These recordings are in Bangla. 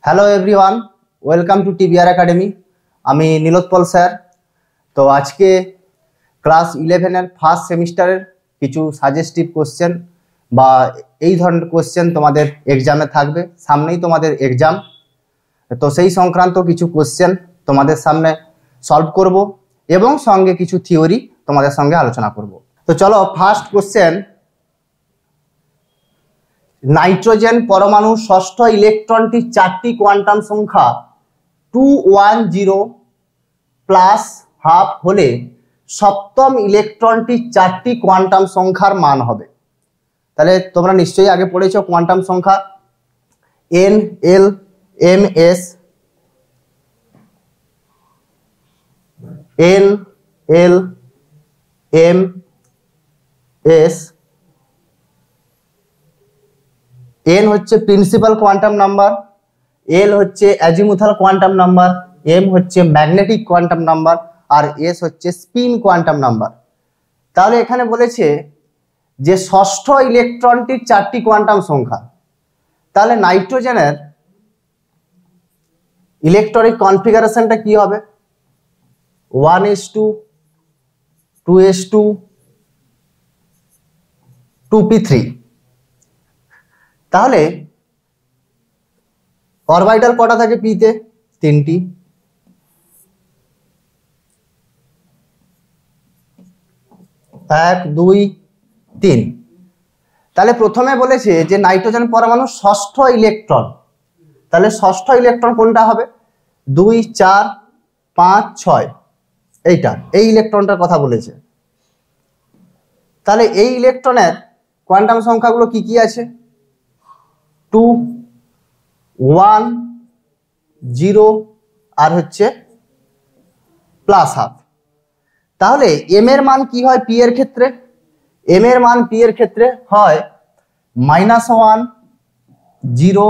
Hello everyone, welcome to TBR academy. আমি নীলোৎপল স্যার। তো আজকে ক্লাস 11-এর ফার্স্ট সেমিস্টারের কিছু সাজেস্টিভ কোশ্চেন বা এই ধরনের কোশ্চেন তোমাদের এক্সামে থাকবে। সামনেই তোমাদের এক্সাম, তো সেই সংক্রান্ত কিছু কোশ্চেন তোমাদের সামনে সলভ করব এবং সঙ্গে কিছু থিওরি তোমাদের সঙ্গে আলোচনা করব। তো চলো, ফার্স্ট কোশ্চেন, নাইট্রোজেন পরমাণুর ষষ্ঠ ইলেকট্রনটি চারটি কোয়ান্টাম সংখ্যা 210 প্লাস হাফ হলে সপ্তম ইলেকট্রনটি চারটি কোয়ান্টাম সংখ্যার মান হবে। তাহলে তোমরা নিশ্চয়ই আগে পড়েছো কোয়ান্টাম সংখ্যা N, L, M, S, N, L, M, S. N হচ্ছে প্রিন্সিপাল কোয়ান্টাম নাম্বার, এল হচ্ছে অ্যাজিমুথাল কোয়ান্টাম নাম্বার, এম হচ্ছে ম্যাগনেটিক কোয়ান্টাম নাম্বার, আর এস হচ্ছে স্পিন কোয়ান্টাম নাম্বার। তাহলে এখানে বলেছে যে ষষ্ঠ ইলেকট্রনটির চারটি কোয়ান্টাম সংখ্যা। তাহলে নাইট্রোজেনের ইলেকট্রনিক কনফিগারেশনটা কি হবে? 1s2, 2s2, 2p3। তাহলে অরবিটাল কটা থাকে পিতে? 3টি। এক, দুই, তিন। তাহলে প্রথমে বলেছে যে নাইট্রোজেন পরমাণু ষষ্ঠ ইলেকট্রন। তাহলে ষষ্ঠ ইলেকট্রন কোনটা হবে? 2, 4, 5, 6, এইটা, এই ইলেকট্রনটার কথা বলেছে। তাহলে এই ইলেকট্রনের কোয়ান্টাম সংখ্যাগুলো কি কি আছে? 2, 1, 0 আর হচ্ছে প্লাস হাফ। তাহলে এম এর মান কি হয় পি এর ক্ষেত্রে? এম এর মান পি এর ক্ষেত্রে হয় -1, 0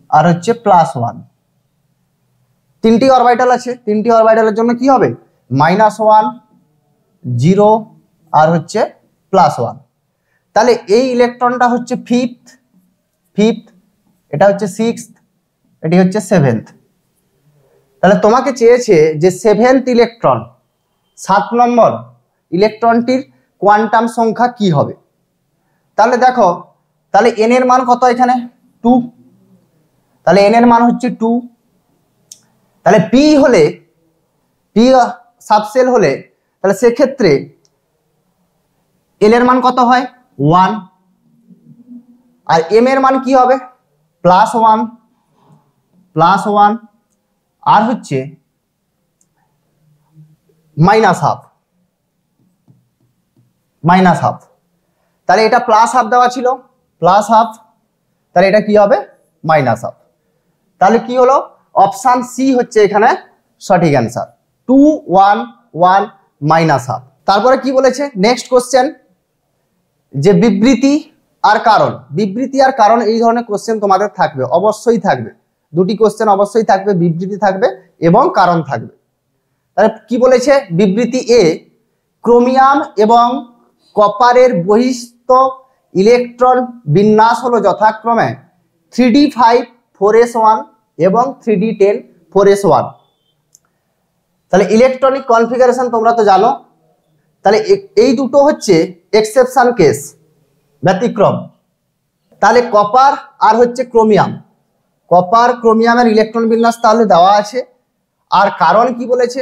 আর হচ্ছে +1। তিনটি অরবিটাল আছে, তিনটি অরবিটালের জন্য কি হবে? -1, 0 আর হচ্ছে +1। তাহলে এই ইলেকট্রনটা হচ্ছে ফিফথ, এটা হচ্ছে সিক্সথ, এটি হচ্ছে সেভেন্থ। তাহলে তোমাকে চেয়েছে যে সেভেন্থ ইলেকট্রন, 7 নম্বর ইলেকট্রনটির কোয়ান্টাম সংখ্যা কি হবে? তাহলে দেখো, তাহলে এন এর মান কত এখানে? 2। তাহলে এন এর মান হচ্ছে 2। তাহলে পি হলে, পি সাবসেল হলে, তাহলে সেক্ষেত্রে এল এর মান কত হয়? 1। আর এম এর মান কি হবে? +1 আর হচ্ছে -হাফ। তাহলে এটা +হাফ দেওয়া ছিল, +হাফ, তাহলে এটা কি হবে? -হাফ। তাহলে কি হলো? অপশন সি হচ্ছে এখানে সঠিক অ্যান্সার, 2, 1, 1, -হাফ। তারপরে কি বলেছে নেক্সট কোশ্চেন, যে বিবৃতি আর কারণ। বিবৃতি আর কারণ এই ধরনের কোশ্চেন তোমাদের থাকবে, অবশ্যই থাকবে। দুটি কোশ্চেন অবশ্যই থাকবে, বিবৃতি থাকবে এবং কারণ থাকবে। তাহলে কি বলেছে? বিবৃতি এ, ক্রোমিয়াম এবং কপারের বহিস্থ ইলেকট্রন বিন্যাস হলো যথাক্রমে 3d5 4s1 এবং 3d10 4s1। তাহলে ইলেকট্রনিক কনফিগারেশন তোমরা তো জানো। তাহলে এই দুটো হচ্ছে এক্সেপশন কেস, ব্যতিক্রম। তাহলে কপার আর হচ্ছে ক্রোমিয়াম, কপার ক্রোমিয়ামের ইলেকট্রন বিন্যাস তাহলে দেওয়া আছে। আর কারণ কি বলেছে?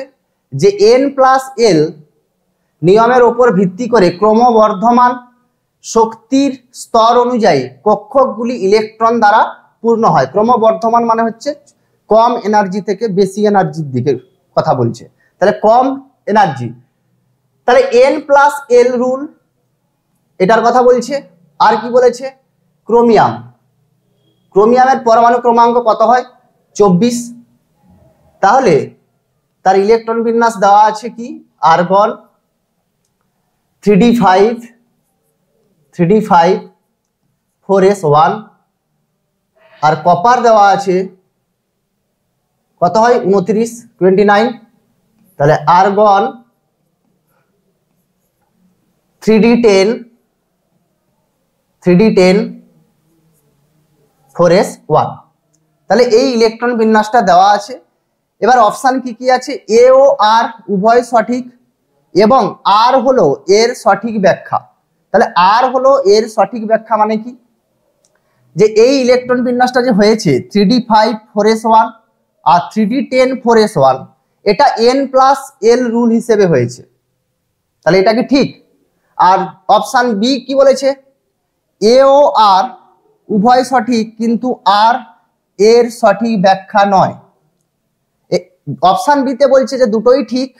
যে n+l নিয়মের উপর ভিত্তি করে ক্রমবর্ধমান শক্তির স্তর অনুযায়ী কক্ষকগুলি ইলেকট্রন দ্বারা পূর্ণ হয়। ক্রমবর্ধমান মানে হচ্ছে কম এনার্জি থেকে বেশি এনার্জির দিকে কথা বলছে, তাহলে কম এনার্জি। তাহলে n+l রুল, এটার কথা বলছে। আর কি বলেছে? ক্রোমিয়ামের পরমাণু ক্রমাঙ্ক কত হয়? 24। তাহলে তার ইলেকট্রন বিন্যাস দেওয়া আছে কি? আর্গন 3d5 4s1 আর কপার দেওয়া আছে কত হয়? 29। তাহলে আর্গন 3d10 4s1। তাহলে এই ইলেকট্রন বিন্যাসটা দেওয়া আছে। এবার অপশান কি কি আছে, এ ও আর উভয় সঠিক এবং আর হলো এর সঠিক ব্যাখ্যা। তাহলে আর হলো এর সঠিক ব্যাখ্যা মানে কি, যে এই ইলেকট্রন বিন্যাসটা যে হয়েছে 3d5 4s1 আর 3d10 4s1, এটা n+l রুল হিসেবে হয়েছে। তাহলে এটা কি ঠিক? আর অপশান বি কি বলেছে, এ ও আর উভয় সঠিক কিন্তু আর এর সঠিক ব্যাখ্যা নয়। অপশান বিতে বলছে যে দুটোই ঠিক,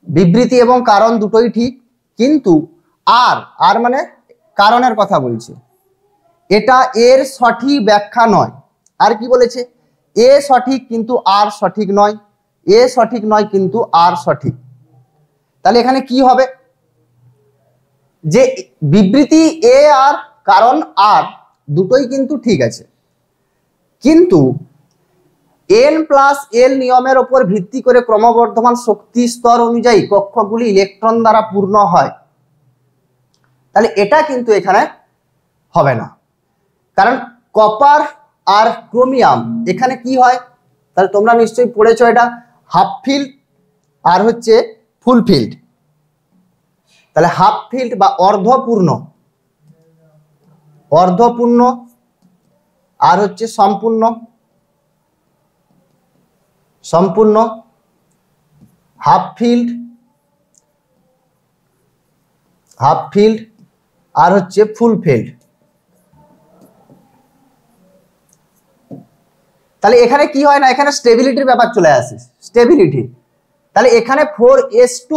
বিবৃতি এবং কারণ দুটোই ঠিক, কিন্তু আর মানে কারণের কথা বলছে, এটা এর সঠিক ব্যাখ্যা নয়। আর কি বলেছে, এ সঠিক কিন্তু আর সঠিক নয়, এ সঠিক নয় কিন্তু আর সঠিক। তাহলে এখানে কি হবে, যে বিবৃতি এ আর কারণ আর দুটোই কিন্তু ঠিক আছে, কিন্তু n+l নিয়মের ওপর ভিত্তি করে ক্রমবর্ধমান শক্তি স্তর অনুযায়ী কক্ষগুলি ইলেকট্রন দ্বারা পূর্ণ হয়। তাহলে এটা কিন্তু এখানে হবে না, কারণ কপার আর ক্রোমিয়াম এখানে কি হয়, তাহলে তোমরা নিশ্চয়ই পড়েছো এটা হাফ ফিল্ড আর হচ্ছে ফুল ফিল্ড। তাহলে হাফ ফিল্ড বা অর্ধপূর্ণ আর হচ্ছে সম্পূর্ণ হাফ ফিল্ড আর হচ্ছে ফুল ফিল্ড। তাহলে এখানে কি হয় না, এখানে স্টেবিলিটির ব্যাপার চলে আসে, স্টেবিলিটি। তাহলে এখানে 4s2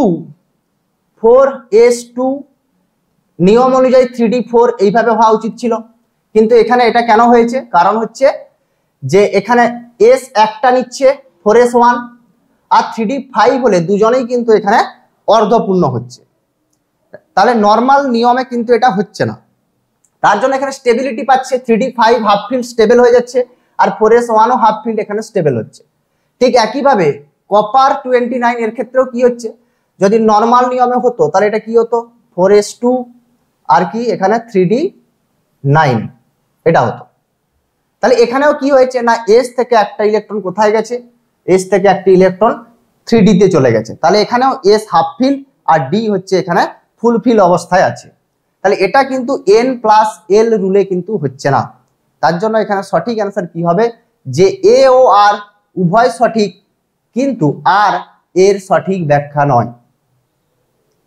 নিয়ম অনুযায়ী 3d4 এইভাবে হওয়া উচিত ছিল, কিন্তু এখানে এটা কেন হয়েছে, কারণ হচ্ছে যে এখানে s একটা নিচ্ছে 4s1 আর 3d5 হলে দুজনেই কিন্তু এখানে অর্ধপূর্ণ হচ্ছে। তাহলে নর্মাল নিয়মে কিন্তু এটা হচ্ছে না, তার জন্য এখানে স্টেবিলিটি পাচ্ছে, 3d5 হাফ ফিল্ড স্টেবল হয়ে যাচ্ছে আর 4s1 ও হাফ ফিল্ড এখানে স্টেবল হচ্ছে। ঠিক একইভাবে কপার 29 এর ক্ষেত্রেও কি হচ্ছে, যদি নর্মাল নিয়মে হতো তাহলে এটা কি হতো 4s2 আর কি এখানে 3d9 এটা হতো। তাহলে এখানেও কি হয়েছে না, এস থেকে একটা ইলেকট্রন কোথায় গেছে, এস থেকে একটা ইলেকট্রন 3d তে চলে গেছে। তাহলে এখানেও এস হাফ ফিল্ড আর ডি হচ্ছে এখানে ফুল ফিল অবস্থায় আছে। তাহলে এটা কিন্তু n+l রুলে কিন্তু হচ্ছে না, তার জন্য এখানে সঠিক অ্যান্সার কি হবে, যে এ ও আর উভয় সঠিক কিন্তু আর এর সঠিক ব্যাখ্যা নয়।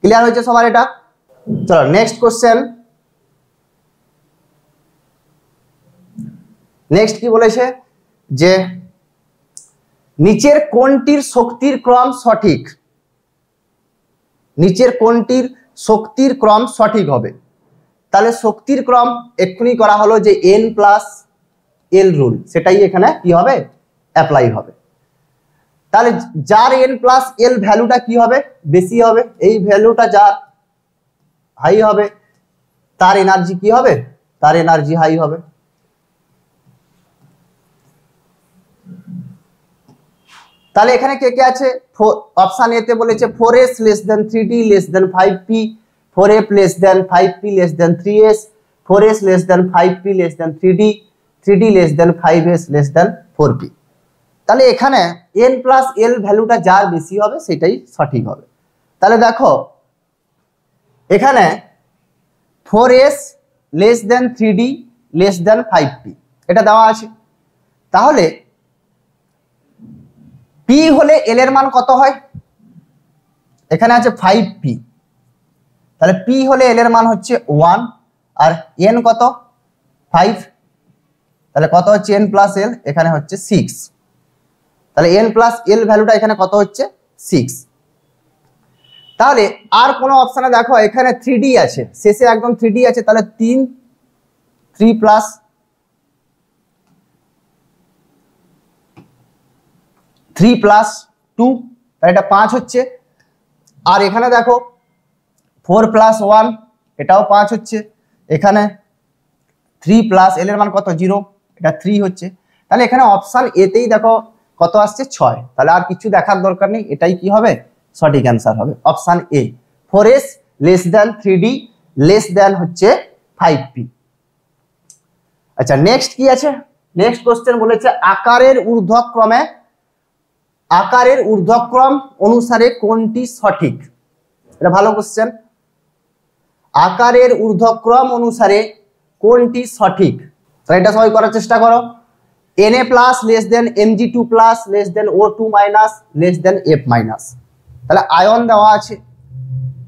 ক্লিয়ার হয়েছে সবার এটা? চলো নেক্সট কোশ্চেন। নেক্সট কি বলেছে, যে নিচের কোনটির শক্তির ক্রম সঠিক, নিচের কোনটির শক্তির ক্রম সঠিক হবে। তাহলে শক্তির ক্রম এক্ষুনি করা হলো যে n+l রুল, সেটাই এখানে কি হবে, অ্যাপ্লাই হবে। তাহলে যার n+l ভ্যালুটা কি হবে, বেশি হবে, এই ভ্যালুটা যার হাই হবে তার এনার্জি কি হবে, তার এনার্জি হাই হবে। তাহলে এখানে কে কে আছে, অপশন এ তে বলেছে 4s less than 3d less than 5p, 4f less than 5p less than 3s, 4s less than 5p less than 3d, 3d less than 5s less than 4p। তাহলে এখানে n+l ভ্যালুটা যার বেশি হবে সেটাই সঠিক হবে। তাহলে দেখো এখানে 4s less than 3d less than 5p এটা দেওয়া আছে। তাহলে p হলে l এর মান কত হয়, এখানে আছে 5p, তাহলে p হলে l এর মান হচ্ছে 1 আর n কত 5, তাহলে কত হচ্ছে n+l, এখানে হচ্ছে 6। তাহলে n+l ভ্যালুটা এখানে কত হচ্ছে 6। তাহলে আর কোন অপশনে দেখো এখানে 3d আছে, শেষে একদম 3d আছে, তাহলে 3 প্লাস 2 তাহলে এটা 5 হচ্ছে। আর এখানে দেখো 4 + 1 এটাও 5 হচ্ছে, এখানে 3 প্লাস l এর মান কত 0, এটা 3 হচ্ছে। তাহলে এখানে অপশন এ তেই দেখো কত আসছে 6, তাহলে আর কিছু দেখার দরকার নেই, এটাই কি হবে সঠিক অ্যান্সার হবে option A, 4s less than 3d less than হচ্ছে 5p। আচ্ছা নেক্সট কি আছে, নেক্সট কোশ্চেন বলেছে আকারের ঊর্ধ্বক্রম অনুসারে কোনটি সঠিক? এটা ভালো কোশ্চেন। আকারের ঊর্ধ্বক্রম অনুসারে কোনটি সঠিক? তো এটা সবাই করার চেষ্টা করো। Na plus less than Mg2 plus less than O2 minus less than F minus. তাহলে আয়ন দেওয়া আছে,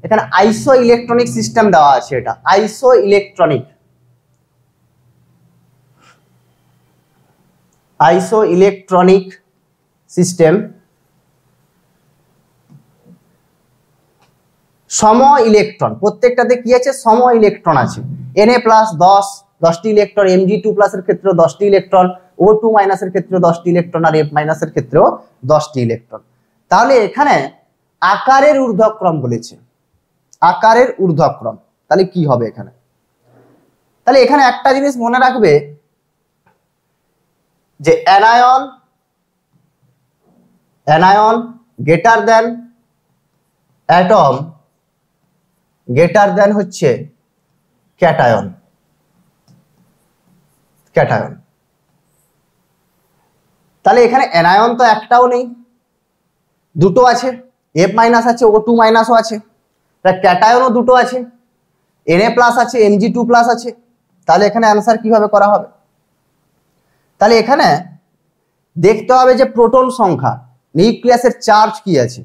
এখানে আইসো ইলেকট্রনিক সিস্টেম দেওয়া আছে, এটা আইসো ইলেকট্রনিক সিস্টেম সম ইলেকট্রন, প্রত্যেকটাতে কি আছে? সম ইলেকট্রন আছে। Na প্লাস 10টি ইলেকট্রন, Mg2 প্লাসের ক্ষেত্রে 10টি ইলেকট্রন, O2 মাইনাসের ক্ষেত্রে 10টি ইলেকট্রন, আর F মাইনাসের ক্ষেত্রেও 10টি ইলেকট্রন। তাহলে এখানে আকারের ঊর্ধ্বক্রম বলেছে, আকারের ঊর্ধ্বক্রম, তাহলে কি হবে এখানে? তাহলে এখানে একটা জিনিস মনে রাখবে যে anion greater than atom greater than হচ্ছে ক্যাটায়ন। তাহলে এখানে অ্যানায়ন তো একটাও নেই, দুটো আছে, F মাইনাস আছে, O2 মাইনাসও আছে। তাহলে ক্যাটায়নও দুটো আছে, Na প্লাস আছে, Mg2 প্লাস আছে। তাহলে এখানে অ্যান্সার কিভাবে করা হবে? তাহলে এখানে দেখতে হবে যে প্রোটন সংখ্যা, নিউক্লিয়াসের চার্জ কি আছে,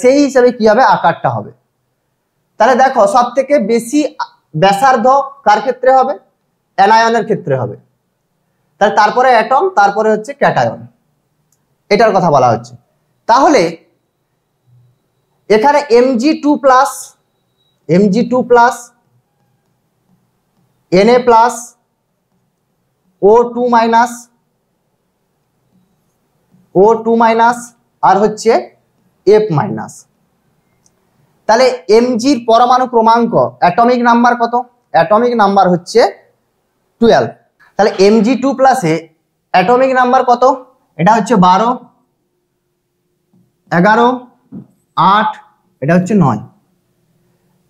সেই হিসাবে কি হবে আকারটা হবে। তাহলে দেখো সব থেকে বেশি ব্যাসার্ধ কার ক্ষেত্রে হবে? অ্যানায়নের ক্ষেত্রে হবে। তাহলে তারপরে অ্যাটম, তারপরে হচ্ছে ক্যাটায়ন, এটার কথা বলা হচ্ছে। তাহলে এখানে Mg2 plus Na plus O2 minus আর হচ্ছে F মাইনাস। তাহলে Mgর পরমাণু ক্রমাঙ্ক অ্যাটমিক নাম্বার কত? অ্যাটমিক নাম্বার হচ্ছে 12। তাহলে Mg2 প্লাসে অ্যাটমিক নাম্বার কত? এটা হচ্ছে 12, 11, 8, এটা হচ্ছে 9।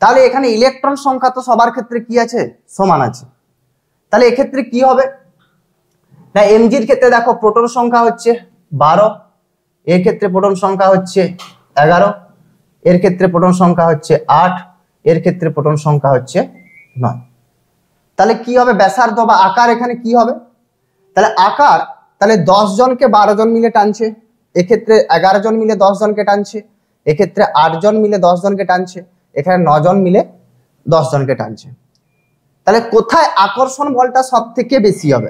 তাহলে এখানে ইলেকট্রন সংখ্যা তো সবার ক্ষেত্রে কি আছে? সমান আছে। তাহলে এক্ষেত্রে কি হবে না, Mgর ক্ষেত্রে দেখো প্রোটন সংখ্যা হচ্ছে 12, এর ক্ষেত্রে প্রোটন সংখ্যা হচ্ছে 11, এর ক্ষেত্রে প্রোটন সংখ্যা হচ্ছে 8, এর ক্ষেত্রে প্রোটন সংখ্যা হচ্ছে 9। তাহলে কি হবে ব্যাসার্ধ বা আকার এখানে কি হবে? তাহলে আকার, তাহলে 10 জনকে 12 জন মিলে টানছে, এক্ষেত্রে 11 জন মিলে 10 জনকে টানছে, এক্ষেত্রে 8 জন মিলে 10 জনকে টানছে, এখানে 9 জন মিলে 10 জনকে টানছে। তাহলে কোথায় আকর্ষণ বলটা সব থেকে বেশি হবে?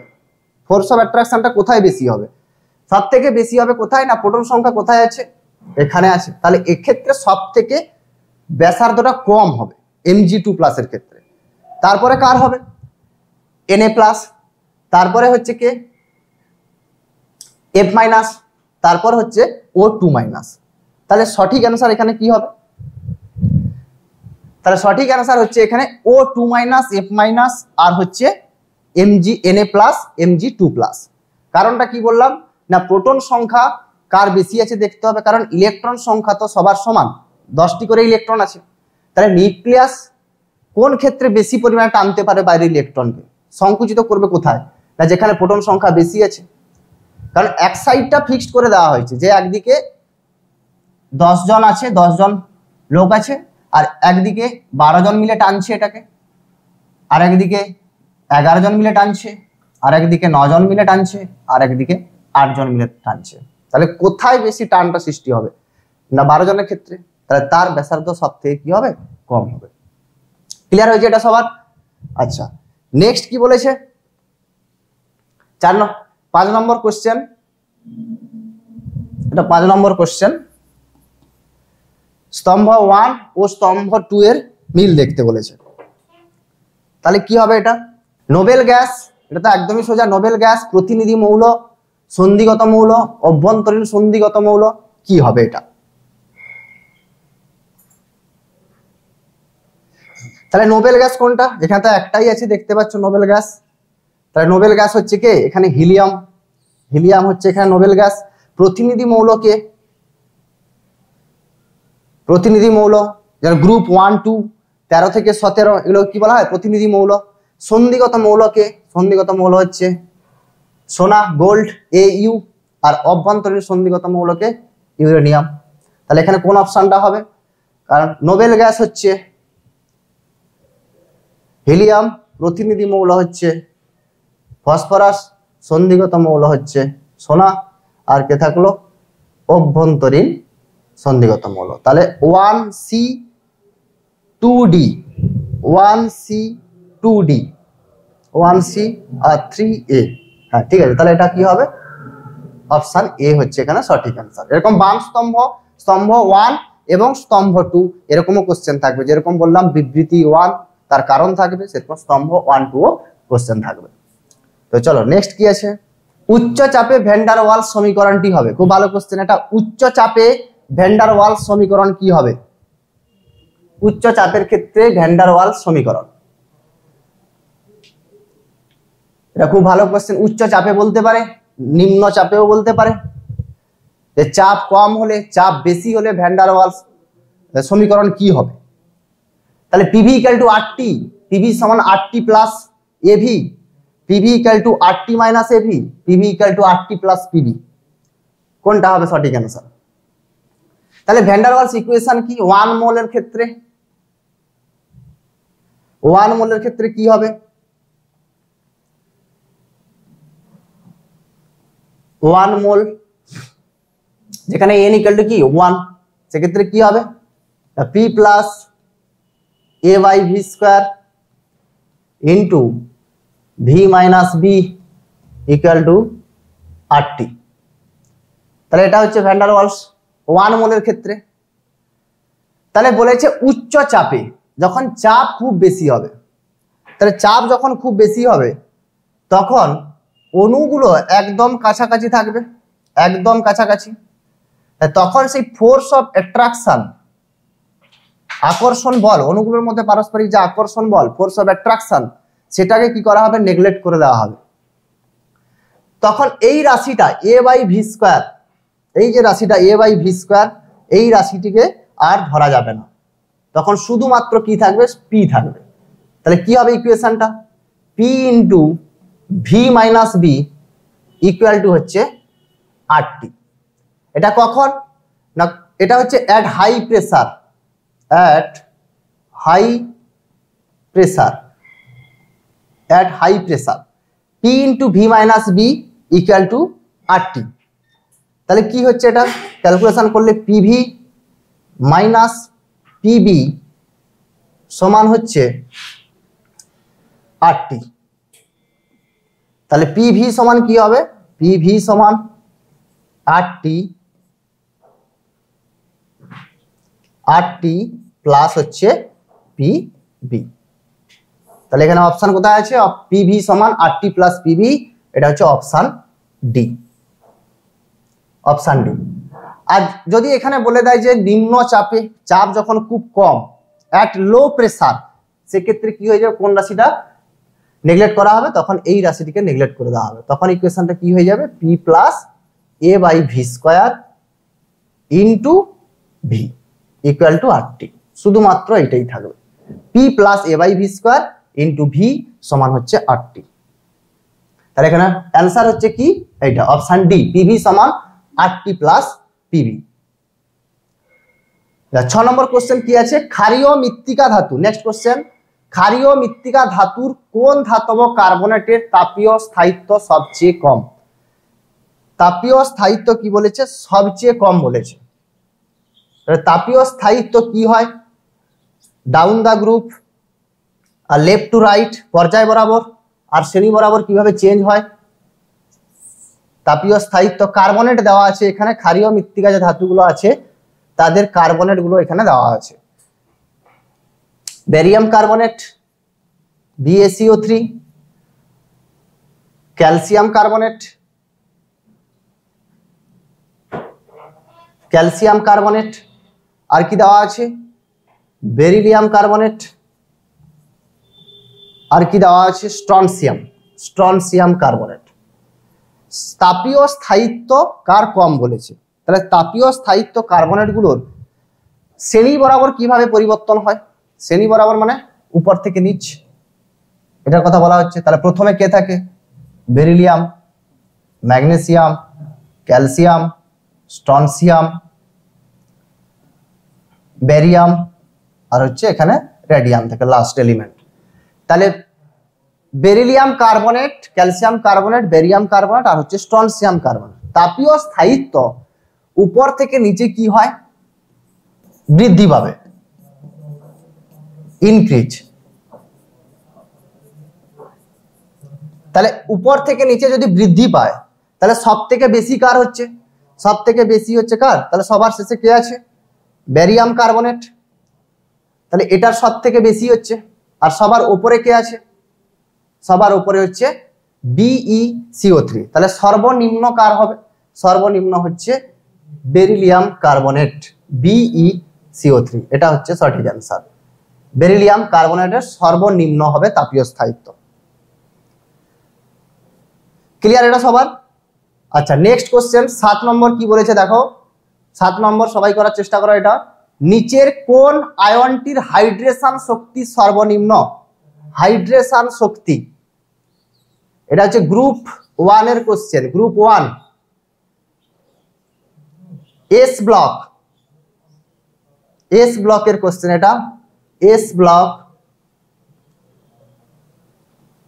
ফোর্স অফ অ্যাট্রাকশনটা কোথায় বেশি হবে? সব থেকে বেশি হবে কোথায়? না প্রোটন সংখ্যা কোথায় আছে? এখানে আছে। তাহলে এক্ষেত্রে সব থেকে ব্যাসার্ধটা কম হবে Mg2 প্লাসের ক্ষেত্রে। তারপরে কার হবে? Na প্লাস, তারপরে হচ্ছে কে? F মাইনাস, তারপর হচ্ছে O2 মাইনাস। তাহলে সঠিক অ্যান্সার এখানে কি হবে? তাহলে সঠিক অ্যান্সার হচ্ছে এখানে O2 মাইনাস, F মাইনাস আর হচ্ছে Na প্লাস, Mg2 প্লাস। কারণটা কি বললাম না, প্রোটন সংখ্যা কার বেশি আছে দেখতে হবে, কারণ ইলেকট্রন সংখ্যা তো সবার সমান, 10টি করে ইলেকট্রন আছে। তাহলে নিউক্লিয়াস কোন ক্ষেত্রে বেশি পরিমাণে টানতে পারে বাইরের ইলেকট্রনকে? সংকুচিত করবে কোথায়? না যেখানে প্রোটন সংখ্যা বেশি আছে। কারণ এক সাইডটা ফিক্সড করে দেওয়া হয়েছে যে একদিকে 10 জন আছে, 10 জন লোক আছে, আর একদিকে 12 জন মিলে টানছে এটাকে, আর একদিকে 11 জন মিলে টানছে, আর একদিকে 9 জন মিলে টানছে, আর একদিকে 8 জন মিলে টানছে। তাহলে কোথায় বেশি টানটা সৃষ্টি হবে? না 12 জনের ক্ষেত্রে। তাহলে তার ব্যাসার্ধ সব থেকে কি হবে? কম হবে। ক্লিয়ার হয়েছে এটা সবার? আচ্ছা, নেক্সট কি বলেছে? 5 নম্বর কোশ্চেন, এটা 5 নম্বর কোশ্চেন। স্তম্ভ 1 ও স্তম্ভ 2 এর মিল দেখতে বলেছে। তাহলে কি হবে এটা? নোবেল গ্যাস, এটা তো একদমই সোজা। নোবেল গ্যাস, প্রতিনিধি মৌল, সন্ধিগত মৌল, অভ্যন্তরীণ সন্ধিগত মৌল, কি হবে এটা? তাহলে নোবেল গ্যাস কোনটা? এখানে তো একটাই আছে দেখতে পাচ্ছ নোবেল গ্যাস। তাহলে নোবেল গ্যাস হচ্ছে কে? এখানে হিলিয়াম। হিলিয়াম হচ্ছে এখানে নোবেল গ্যাস। প্রতিনিধি মৌল কে? প্রতিনিধি মৌল যেমন গ্রুপ 1, 2, 13 থেকে 17, এগুলো কি বলা হয়? প্রতিনিধি মৌল। সন্ধিগত মৌল কে? সন্ধিগত মৌল হচ্ছে সোনা গোল্ড AU, আর অভ্যন্তরীণ সন্ধিগত মৌলকে ইউরেনিয়াম। তাহলে এখানে কোন অপশনটা হবে? কারণ নোবেল গ্যাস হচ্ছে হিলিয়াম, প্রতিনিধি মৌল হচ্ছে ফসফরাস, সন্ধিগত মৌল হচ্ছে সোনা, আর কে থাকলো অভ্যন্তরীণ সন্ধিগত মৌল। তাহলে 1C2D 1C2D 1C আর 3A। হ্যাঁ ঠিক আছে, তাহলে এটা কি হবে? অপশন এ হচ্ছে এখানে সঠিক অ্যান্সার। এরকম বাম স্তম্ভ, স্তম্ভ 1 এবং স্তম্ভ 2 এরকমও কোশ্চেন থাকবে। যেরকম বললাম বিবৃতি 1 তার কারণ থাকবে, সেরকম স্তম্ভ 1 2 ও কোশ্চেন থাকবে। তো চলো নেক্সট কি আছে? উচ্চ চাপে ভ্যান ডার ওয়ালস সমীকরণটি হবে। খুব ভালো কোশ্চেন এটা। উচ্চ চাপে ভ্যান ডার ওয়ালস সমীকরণ কি হবে? উচ্চ চাপের ক্ষেত্রে ভ্যান ডার ওয়ালস সমীকরণ, এটা খুব ভালো কোশ্চেন। উচ্চ চাপে বলতে পারে, নিম্ন চাপেও বলতে পারে। যে চাপ কম হলে, চাপ বেশি হলে ভ্যান ডার ওয়ালস সমীকরণ কি হবে? তাহলে PV equal to RT, PV সমান RT plus AV, PV equal to RT minus AV, PV equal to RT plus PV। কোনটা হবে সঠিক অ্যান্সার? তাহলে ভ্যান ডার ওয়ালস ইকুয়েশন কি? 1 মোলের ক্ষেত্রে 1 মোলের ক্ষেত্রে কি হবে? 1 মোল যেখানে n ইকুয়াল টু কি 1, সেক্ষেত্রে কি হবে? P plus A by V square into V minus B equal to RT। তাহলে এটা হচ্ছে ভ্যান ডার ওয়ালস 1 মোলের ক্ষেত্রে। তাহলে বলেছে উচ্চ চাপে, যখন চাপ খুব বেশি হবে, তাহলে চাপ যখন খুব বেশি হবে তখন অণুগুলো একদম কাছাকাছি থাকবে, একদম কাছাকাছি। তখন সেই ফোর্স অফ অ্যাট্রাকশন, আকর্ষণ বল, অণুগুলোর মধ্যে পারস্পরিক যে আকর্ষণ বল, ফোর্স অফ অ্যাট্রাকশন, সেটাকে কি করা হবে? নেগলেক্ট করে দেওয়া হবে। তখন এই রাশিটা A বাই V স্কোয়ার, এই যে রাশিটা A বাই V স্কোয়ার, এই রাশিটিকে আর ধরা যাবে না। তখন শুধুমাত্র কি থাকবে? P থাকবে। তাহলে কি হবে ইকুয়েশনটা? P into V minus B equal to হচ্ছে RT। এটা কখন না? এটা হচ্ছে at high pressure, at high pressure, at high pressure. P into V minus B equal to RT। তাহলে কি হচ্ছে? এটা ক্যালকুলেশন করলে PV মাইনাস PB সমান হচ্ছে RT। তাহলে PV সমান কি হবে? PV সমান RT প্লাস হচ্ছে PB। তাহলে এখানে অপশন কোথায় আছে? PV সমান RT প্লাস PB, এটা হচ্ছে অপশন ডি, অপশন ডি। আর যদি এখানে বলে দেয় যে নিম্ন চাপে, চাপ যখন খুব কম, অ্যাট লো প্রেসার, সেক্ষেত্রে কি হয়ে যাবে? কোন রাশিটা নেগলেক্ট করা হবে? তখন এই রাশিটিকে নেগলেক্ট করে দেওয়া হবে। তখন ইকুয়েশনটা কি হয়ে যাবে? P plus A by V square into V equal to RT। শুধুমাত্র এইটাই থাকবে, P plus A by V square into V সমান হচ্ছে RT। তাহলে এখানে অ্যান্সার হচ্ছে কি? এইটা অপশন ডি, PV সমান RT প্লাস PV। 6 নম্বর কোশ্চেন কি আছে? ক্ষারীয় মৃত্তিকা ধাতু। নেক্সট কোশ্চেন, ক্ষারীয় মৃত্তিকা ধাতুর কোন ধাতব কার্বনেটের তাপীয় স্থায়িত্ব সবচেয়ে কম? তাপীয় স্থায়িত্ব কি বলেছে? সবচেয়ে কম বলেছে। তাপীয় স্থায়িত্ব কি হয়? ডাউন দা গ্রুপ, আর লেফট টু রাইট, পর্যায় বরাবর আর শ্রেণী বরাবর কিভাবে চেঞ্জ হয়? তাপীয় স্থায়িত্ব কার্বনেট দেওয়া আছে এখানে। ক্ষারীয় মৃত্তিকা যে ধাতুগুলো আছে তাদের কার্বনেট গুলো এখানে দেওয়া আছে। Barium carbonate BaCO3, calcium carbonate, calcium carbonate, আর কি দেওয়া আছে? বেরিলিয়াম কার্বনেট, আর কি দেওয়া আছে? Strontium, strontium carbonate. তাপীয় স্থায়িত্ব কার কম বলেছে? তাহলে তাপীয় স্থায়িত্ব কার্বনেট গুলোর শ্রেণী বরাবর কিভাবে পরিবর্তন হয়? শ্রেণী বরাবর মানে উপর থেকে নিচ, এটার কথা বলা হচ্ছে। তাহলে প্রথমে কে থাকে? Beryllium, magnesium, calcium, strontium, barium, আর হচ্ছে এখানে রেডিয়াম থেকে লাস্ট এলিমেন্ট। তাহলে beryllium carbonate, calcium carbonate, barium carbonate আর হচ্ছে স্ট্রনসিয়াম কার্বনেট। তাপীয় স্থায়িত্ব উপর থেকে নিচে কি হয়? বৃদ্ধি পাবে, ইনক্রিজ। তাহলে উপর থেকে নিচে যদি বৃদ্ধি পায় তাহলে সব থেকে বেশি কার হচ্ছে? সব থেকে বেশি হচ্ছে কার? তাহলে সবার শেষে কে আছে? ব্যারিয়াম কার্বনেট। তাহলে এটার সব থেকে বেশি হচ্ছে। আর সবার উপরে কে আছে? সবার উপরে হচ্ছে BeCO3। তাহলে সর্বনিম্ন কার হবে? সর্বনিম্ন হচ্ছে বেরিলিয়াম কার্বনেট, BeCO3। এটা হচ্ছে সঠিক অ্যান্সার। বেরিলিয়াম কার্বনেটের সর্বনিম্ন হবে তাপীয় স্থায়িত্ব। ক্লিয়ার এটা সবার? আচ্ছা, নেক্সট কোশ্চেন 7 নম্বর কি বলেছে দেখো। 7 নম্বর সবাই করার চেষ্টা করো। এটা নিচের কোন আয়নটির হাইড্রেশন শক্তি সর্বনিম্ন? হাইড্রেশন শক্তি, এটা হচ্ছে গ্রুপ 1 এর question. Group 1 S block, S ব্লকের কোশ্চেন এটা। এস ব্লক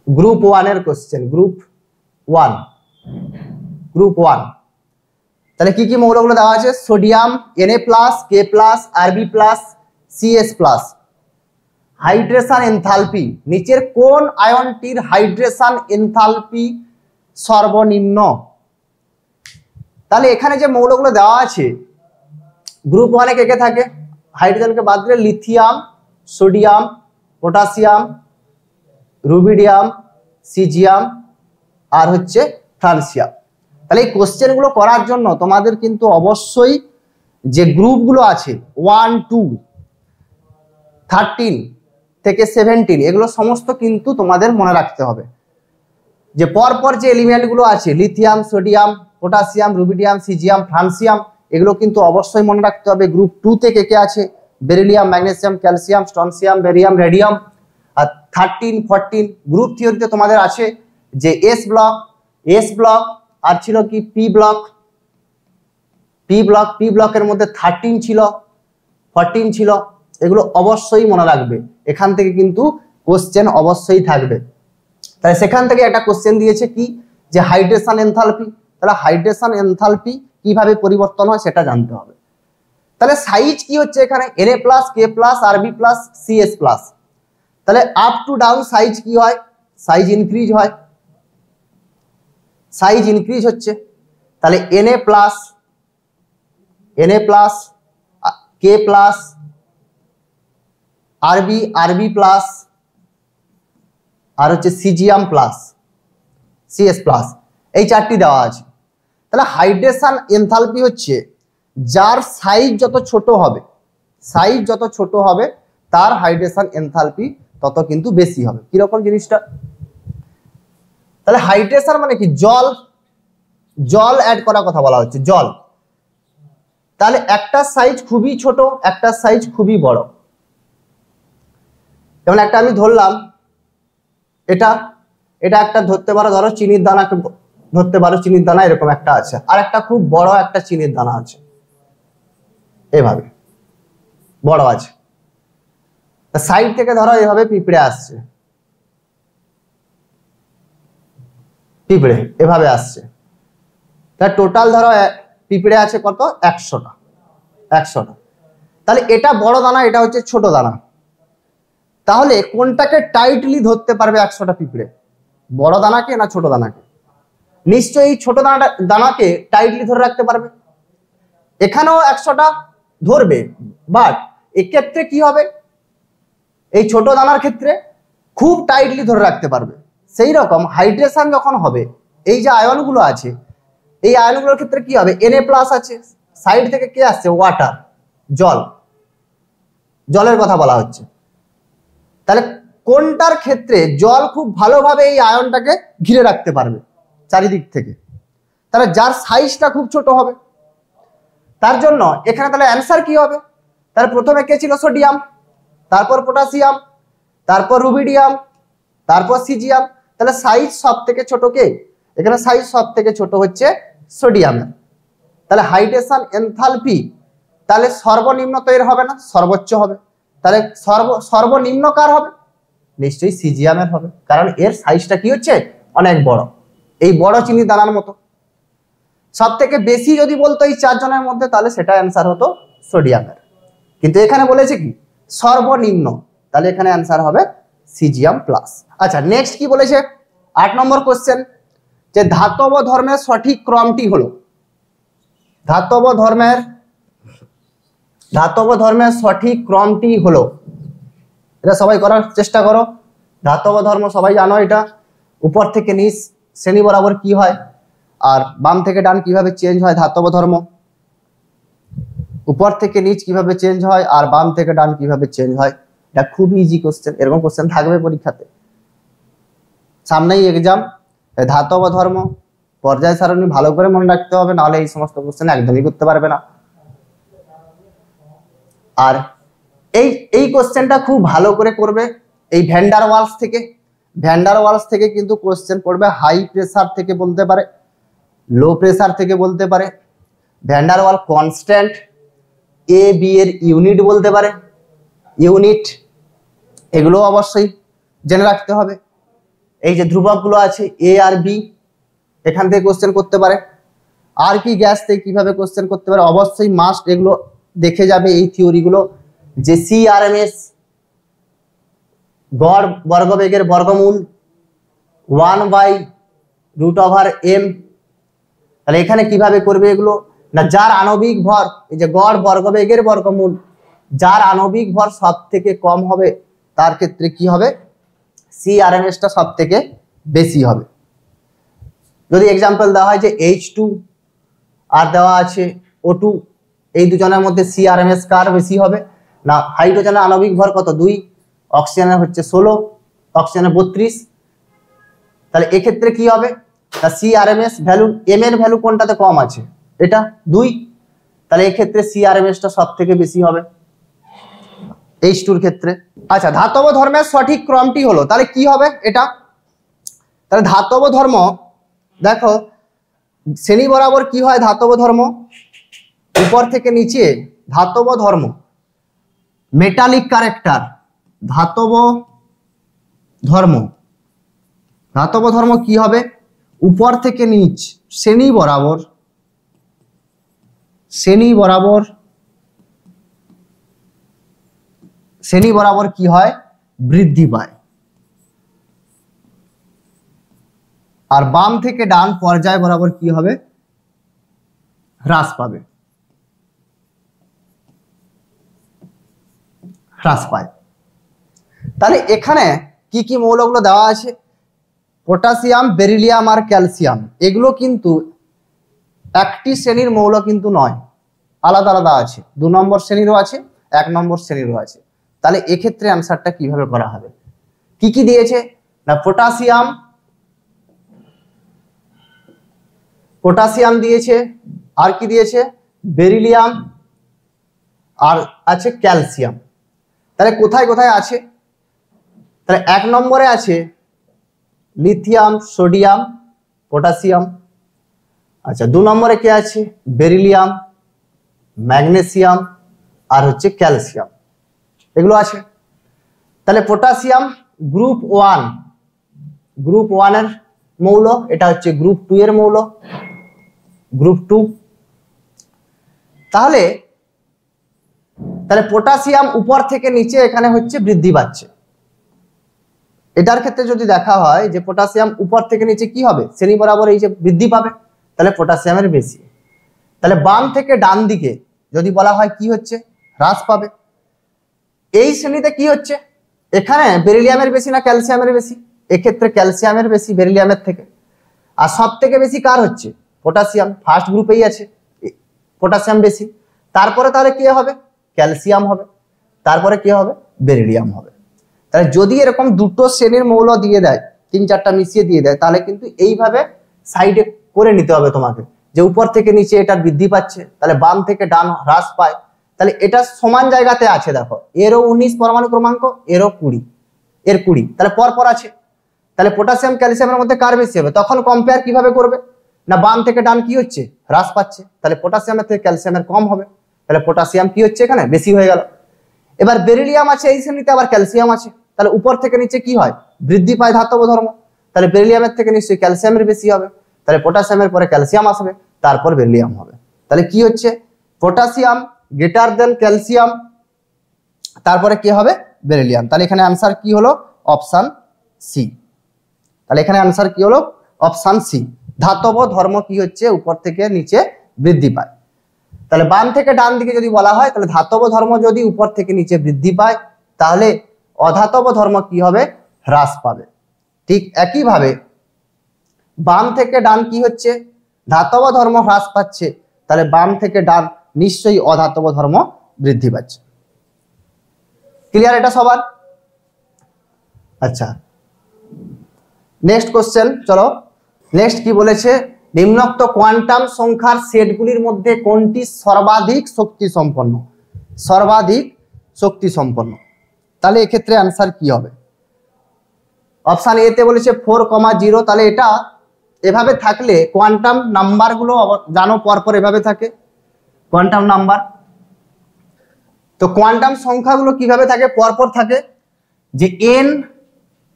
গ্রুপ 1 এর কোশ্চেন। Group 1, group 1। তাহলে কি কি মৌলগুলো দেওয়া আছে? Sodium Na+, K+, Rb+, Cs+। Hydration enthalpy, নিচের কোন আয়নটির হাইড্রেশন এনথালপি সর্বনিম্ন? তাহলে এখানে যে মৌলগুলো দেওয়া আছে গ্রুপ 1 এ কে কে থাকে? হাইড্রোজেনকে বাদ দিলে lithium, sodium, potassium, rubidium, caesium আর হচ্ছে ফ্রান্সিয়াম। তাহলে এই কোশ্চেনগুলো করার জন্য তোমাদের কিন্তু অবশ্যই যে গ্রুপগুলো আছে 1, 2, 13 থেকে 17 এগুলো সমস্ত কিন্তু তোমাদের মনে রাখতে হবে। যে পরপর যে এলিমেন্টগুলো আছে lithium, sodium, potassium, rubidium, caesium, francium, এগুলো কিন্তু অবশ্যই মনে রাখতে হবে। গ্রুপ 2 থেকে কে আছে? Beryllium, magnesium, calcium, strontium, barium, radium. আর 13, 14 গ্রুপ থিওরিতে তোমাদের আছে যে এস ব্লক, এস ব্লক আর ছিল কি P block, P block. P ব্লকের মধ্যে 13 ছিল, 14 ছিল। এগুলো অবশ্যই মনে রাখবে, এখান থেকে কিন্তু কোশ্চেন অবশ্যই থাকবে। তাহলে সেখান থেকে একটা কোশ্চেন দিয়েছে কি, যে হাইড্রেশন এনথালপি। তাহলে হাইড্রেশন এনথালপি কিভাবে পরিবর্তন হয় সেটা জানতে হবে। তাহলে সাইজ কি হচ্ছে এখানে? Na+, K+, Rb+, Cs+। তাহলে আপ টু ডাউন সাইজ কি হয়? সাইজ ইনক্রিজ হয়, সাইজ ইনক্রিজ হচ্ছে। তাহলে Na+, K+, Rb+, আর হচ্ছে সিজিয়াম প্লাস, Cs+, এই চারটি দেওয়া আছে। তাহলে হাইড্রেশন এনথালপি হচ্ছে যার সাইজ যত ছোট হবে, সাইজ যত ছোট হবে তার হাইড্রেশন এনথালপি তত কিন্তু বেশি হবে। কিরকম জিনিসটা? তাহলে হাইড্রেশন মানে কি? জল, জল অ্যাড করার কথা বলা হচ্ছে, জল। তাহলে একটা সাইজ খুবই ছোট, একটা সাইজ খুবই বড়। যেমন একটা আমি ধরলাম, এটা এটা একটা ধরতে পারো, ধরো চিনির দানাকে ধরতে পারো, চিনির দানা এরকম একটা আছে, আর একটা খুব বড় একটা চিনির দানা আছে, এভাবে বড় আছে। সাইড থেকে ধরো এভাবে পিঁপড়ে আসছে, পিঁপড়ে এভাবে আসছে। তা টোটাল ধরো পিঁপড়ে আছে কত? 100টা, 100টা। তাহলে এটা বড় দানা, এটা হচ্ছে ছোট দানা। তাহলে কোনটাকে টাইটলি ধরতে পারবে 100টা পিঁপড়ে? বড় দানাকে না ছোট দানাকে? নিশ্চয়ই ছোট দানাকে টাইটলি ধরে রাখতে পারবে। এখানেও 100টা ধরবে, বাট এক্ষেত্রে কি হবে? এই ছোট দানার ক্ষেত্রে খুব টাইটলি ধরে রাখতে পারবে। সেই রকম হাইড্রেশন যখন হবে, এই যে আয়নগুলো আছে, এই আয়নগুলোর ক্ষেত্রে কি হবে? Na+ আছে, সাইড থেকে কে আসছে? ওয়াটার, জল, জলের কথা বলা হচ্ছে। তাহলে কোনটার ক্ষেত্রে জল খুব ভালোভাবে এই আয়নটাকে ঘিরে রাখতে পারবে চারিদিক থেকে? তাহলে যার সাইজটা খুব ছোট হবে। তার জন্য এখানে তাহলে অ্যান্সার কি হবে? তাহলে প্রথমে কে ছিল? সোডিয়াম, তারপর পটাশিয়াম, তারপর রুবিডিয়াম, তারপর সিজিয়াম। তাহলে সাইজ সব থেকে ছোট কে? এখানে সাইজ সব থেকে ছোট হচ্ছে সোডিয়ামের। তাহলে হাইড্রেশন এনথালপি তাহলে সর্বনিম্ন তো এর হবে না, সর্বোচ্চ হবে। তাহলে সর্বনিম্ন কার হবে? নিশ্চয়ই সিজিয়ামের হবে, কারণ এর সাইজটা কি হচ্ছে অনেক বড়, এই বড় চিনি দানার মতো। সব থেকে বেশি যদি বলতো এই 4 জনের মধ্যে, তাহলে সেটা অ্যান্সার হতো সোডিয়ামের। কিন্তু এখানে বলেছে কি সর্বনিম্ন, তাহলে এখানে অ্যান্সার হবে সিজিয়াম প্লাস। আচ্ছা, নেক্সট কি বলেছে 8 নম্বর কোশ্চেন, যে ধাতব ধর্মের সঠিক ক্রমটি হলো। ধাতব ধর্মের সঠিক ক্রমটি হলো, এটা সবাই করার চেষ্টা করো। ধাতব ধর্ম সবাই জানো, এটা উপর থেকে নিচ শ্রেণী বরাবর কি হয়, আর বাম থেকে ডান কিভাবে চেঞ্জ হয়। ধাতব ধর্ম উপর থেকে নিচ কিভাবে চেঞ্জ হয়, আর বাম থেকে ডান কিভাবে চেঞ্জ হয়। এটা খুব ইজি কোশ্চেন, এরকম কোশ্চেন থাকবে পরীক্ষাতে, সামনেই এক্সাম। ধাতব ধর্ম পর্যায় সারণী ভালো করে মনে রাখতে হবে, নাহলে এই সমস্ত কোশ্চেন একদমই করতে পারবে না। আর এই কোশ্চেনটা খুব ভালো করে করবে এই ভ্যান্ডার ওয়ালস থেকে কিন্তু কোশ্চেন পড়বে। হাই প্রেসার থেকে বলতে পারে, লো প্রেসার থেকে বলতে পারে, van der wall constant, A B এর ইউনিট বলতে পারে, ইউনিট এগুলো অবশ্যই জেনে রাখতে হবে। এই যে ধ্রুবকগুলো আছে এ আর বি, এখান থেকে কোশ্চেন করতে পারে। আর কি গ্যাস থেকে কিভাবে কোশ্চেন করতে পারে, অবশ্যই মাস্ট এগুলো দেখে যাবে এই থিওরিগুলো। যে সিআরএমএস গড় বর্গবেগের বর্গমূল 1/√m, তাহলে এখানে কিভাবে করবে এগুলো না, যার আণবিক ভর, এই যে গড় বর্গবেগের বর্গমূল, যার আণবিক ভর সব থেকে কম হবে তার ক্ষেত্রে কি হবে, সিআরএমএসটা সব থেকে বেশি হবে। যদি এক্সাম্পল দেওয়া হয় যে H2 আর দেওয়া আছে O2, এই দুজনের মধ্যে সিআরএমএস কার বেশি হবে না, হাইড্রোজেনের আণবিক ভর কত 2, অক্সিজেনের হচ্ছে 16, অক্সিজেনের 32, তাহলে এক্ষেত্রে কি হবে না সিআরএমএস ভ্যালু, এম এর ভ্যালু কোনটাতে কম আছে, এটা 2, তাহলে এক্ষেত্রে সিআরএমএসটা সব থেকে বেশি হবে H2 এর ক্ষেত্রে। আচ্ছা, ধাতব ধর্মের সঠিক ক্রমটি হলো, তাহলে কি হবে এটা, তাহলে ধাতব ধর্ম দেখো শ্রেণী বরাবর কি হয়, ধাতব ধর্ম উপর থেকে নিচে, ধাতব ধর্ম মেটালিক ক্যারেক্টার, ধাতব ধর্ম কি হবে উপর থেকে নিচ শ্রেণী বরাবর কি হয় বৃদ্ধি পায়, আর বাম থেকে ডান পর্যায় বরাবর কি হবে হ্রাস পায়। তাহলে এখানে কি কি মৌলগুলো দেওয়া আছে, পটাশিয়াম, বেরিলিয়াম আর ক্যালসিয়াম, এগুলো কিন্তু একটি শ্রেণীর মৌল কিন্তু নয়, আলাদা আলাদা আছে, 2 নম্বর শ্রেণীরও আছে, 1 নম্বর শ্রেণীরও আছে। তাহলে এক্ষেত্রে অ্যান্সারটা কিভাবে করা হবে, কি কি দিয়েছে না পটাশিয়াম দিয়েছে, আর কি দিয়েছে বেরিলিয়াম, আর আছে ক্যালসিয়াম। তাহলে কোথায় কোথায় আছে, তাহলে 1 নম্বরে আছে লিথিয়াম, সোডিয়াম, পটাশিয়াম। আচ্ছা, 2 নম্বরে কে আছে বেরিলিয়াম, ম্যাগনেসিয়াম আর হচ্ছে ক্যালসিয়াম, এগুলো আছে। তাহলে পটাশিয়াম গ্রুপ 1 এর মৌল, এটা হচ্ছে গ্রুপ 2 এর মৌল, গ্রুপ 2। তাহলে পটাশিয়াম উপর থেকে নিচে এখানে হচ্ছে বৃদ্ধি পাচ্ছে। এটার ক্ষেত্রে যদি দেখা হয় যে পটাশিয়াম উপর থেকে নিচে কি হবে শ্রেণী বরাবর এই যে বৃদ্ধি পাবে, তাহলে পটাশিয়ামের বেশি। তাহলে বাম থেকে ডান দিকে যদি বলা হয় কি হচ্ছে হ্রাস পাবে। এই শ্রেণীতে কি হচ্ছে, এখানে বেরিলিয়ামের বেশি না ক্যালসিয়ামের বেশি, এক্ষেত্রে ক্যালসিয়ামের বেশি বেরিলিয়ামের থেকে। আর সব থেকে বেশি কার হচ্ছে পটাশিয়াম, ফার্স্ট গ্রুপেই আছে পটাশিয়াম বেশি। তারপরে তাহলে কি হবে ক্যালসিয়াম হবে, তারপরে কি হবে বেরিলিয়াম হবে। তাহলে যদি এরকম দুটো শ্রেণীর মৌল দিয়ে দেয়, 3-4টা মিশিয়ে দিয়ে দেয়, তাহলে কিন্তু এইভাবে সাইডে করে নিতে হবে তোমাকে, যে উপর থেকে নিচে এটা বৃদ্ধি পাচ্ছে, তাহলে বাম থেকে ডান হ্রাস পায়, তাহলে এটা সমান জায়গাতে আছে। দেখো এরও 19 পরমাণু ক্রমাঙ্ক, এরও 20, এর 20, তাহলে পরপর আছে। তাহলে পটাশিয়াম ক্যালসিয়ামের মধ্যে কার বেশি হবে? তখন কম্পেয়ার কিভাবে করবে? না বাম থেকে ডান কি হচ্ছে? হ্রাস পাচ্ছে, তাহলে পটাশিয়ামের থেকে ক্যালসিয়ামের কম হবে, তাহলে পটাশিয়াম কি হচ্ছে এখানে? বেশি হয়ে গেল। এবার বেরিলিয়াম আছে এই শ্রেণীতে, আবার ক্যালসিয়াম আছে, তাহলে উপর থেকে নিচে কি হয়? বৃদ্ধি পায় ধাতব ধর্ম, তাহলে বেরিলিয়ামের থেকে নিশ্চয়ই ক্যালসিয়ামের বেশি হবে, তাহলে পটাশিয়ামের পরে ক্যালসিয়াম আসবে, তারপর বেরিলিয়াম হবে। তাহলে কি হচ্ছে? পটাশিয়াম গ্রেটার দেন ক্যালসিয়াম, তারপরে কি হবে? বেরিলিয়াম। তাহলে এখানে আনসার কি হলো? Option C. তাহলে এখানে আনসার কি হলো? Option C. ধাতব ধর্ম কি হচ্ছে? উপর থেকে নিচে বৃদ্ধি পায়। তাহলে বাম থেকে ডান দিকে যদি বলা হয়, তাহলে ধাতব ধর্ম যদি উপর থেকে নিচে বৃদ্ধি পায়, তাহলে অধাতব ধর্ম কি হবে? হ্রাস পাবে। ঠিক একইভাবে বাম থেকে ডান কি হচ্ছে? ধাতব ধর্ম হ্রাস পাচ্ছে, তাহলে বাম থেকে ডান নিশ্চয়ই অধাতব ধর্ম বৃদ্ধি পাচ্ছে। ক্লিয়ার এটা সবার? আচ্ছা, নেক্সট কোশ্চেন চলো। নেক্সট কি বলেছে? নিম্নোক্ত কোয়ান্টাম সংখ্যার সেটগুলির মধ্যে কোনটি সর্বাধিক শক্তি সম্পন্ন? সর্বাধিক শক্তি সম্পন্ন, তাহলে এক্ষেত্রে আনসার কি হবে? অপশন এ তে বলেছে 4,0, তাহলে এটা এভাবে থাকলে কোয়ান্টাম নাম্বারগুলো জানো পরপর এভাবে থাকে কোয়ান্টাম নাম্বার। তো কোয়ান্টাম সংখ্যাগুলো কিভাবে থাকে? পরপর থাকে, যে N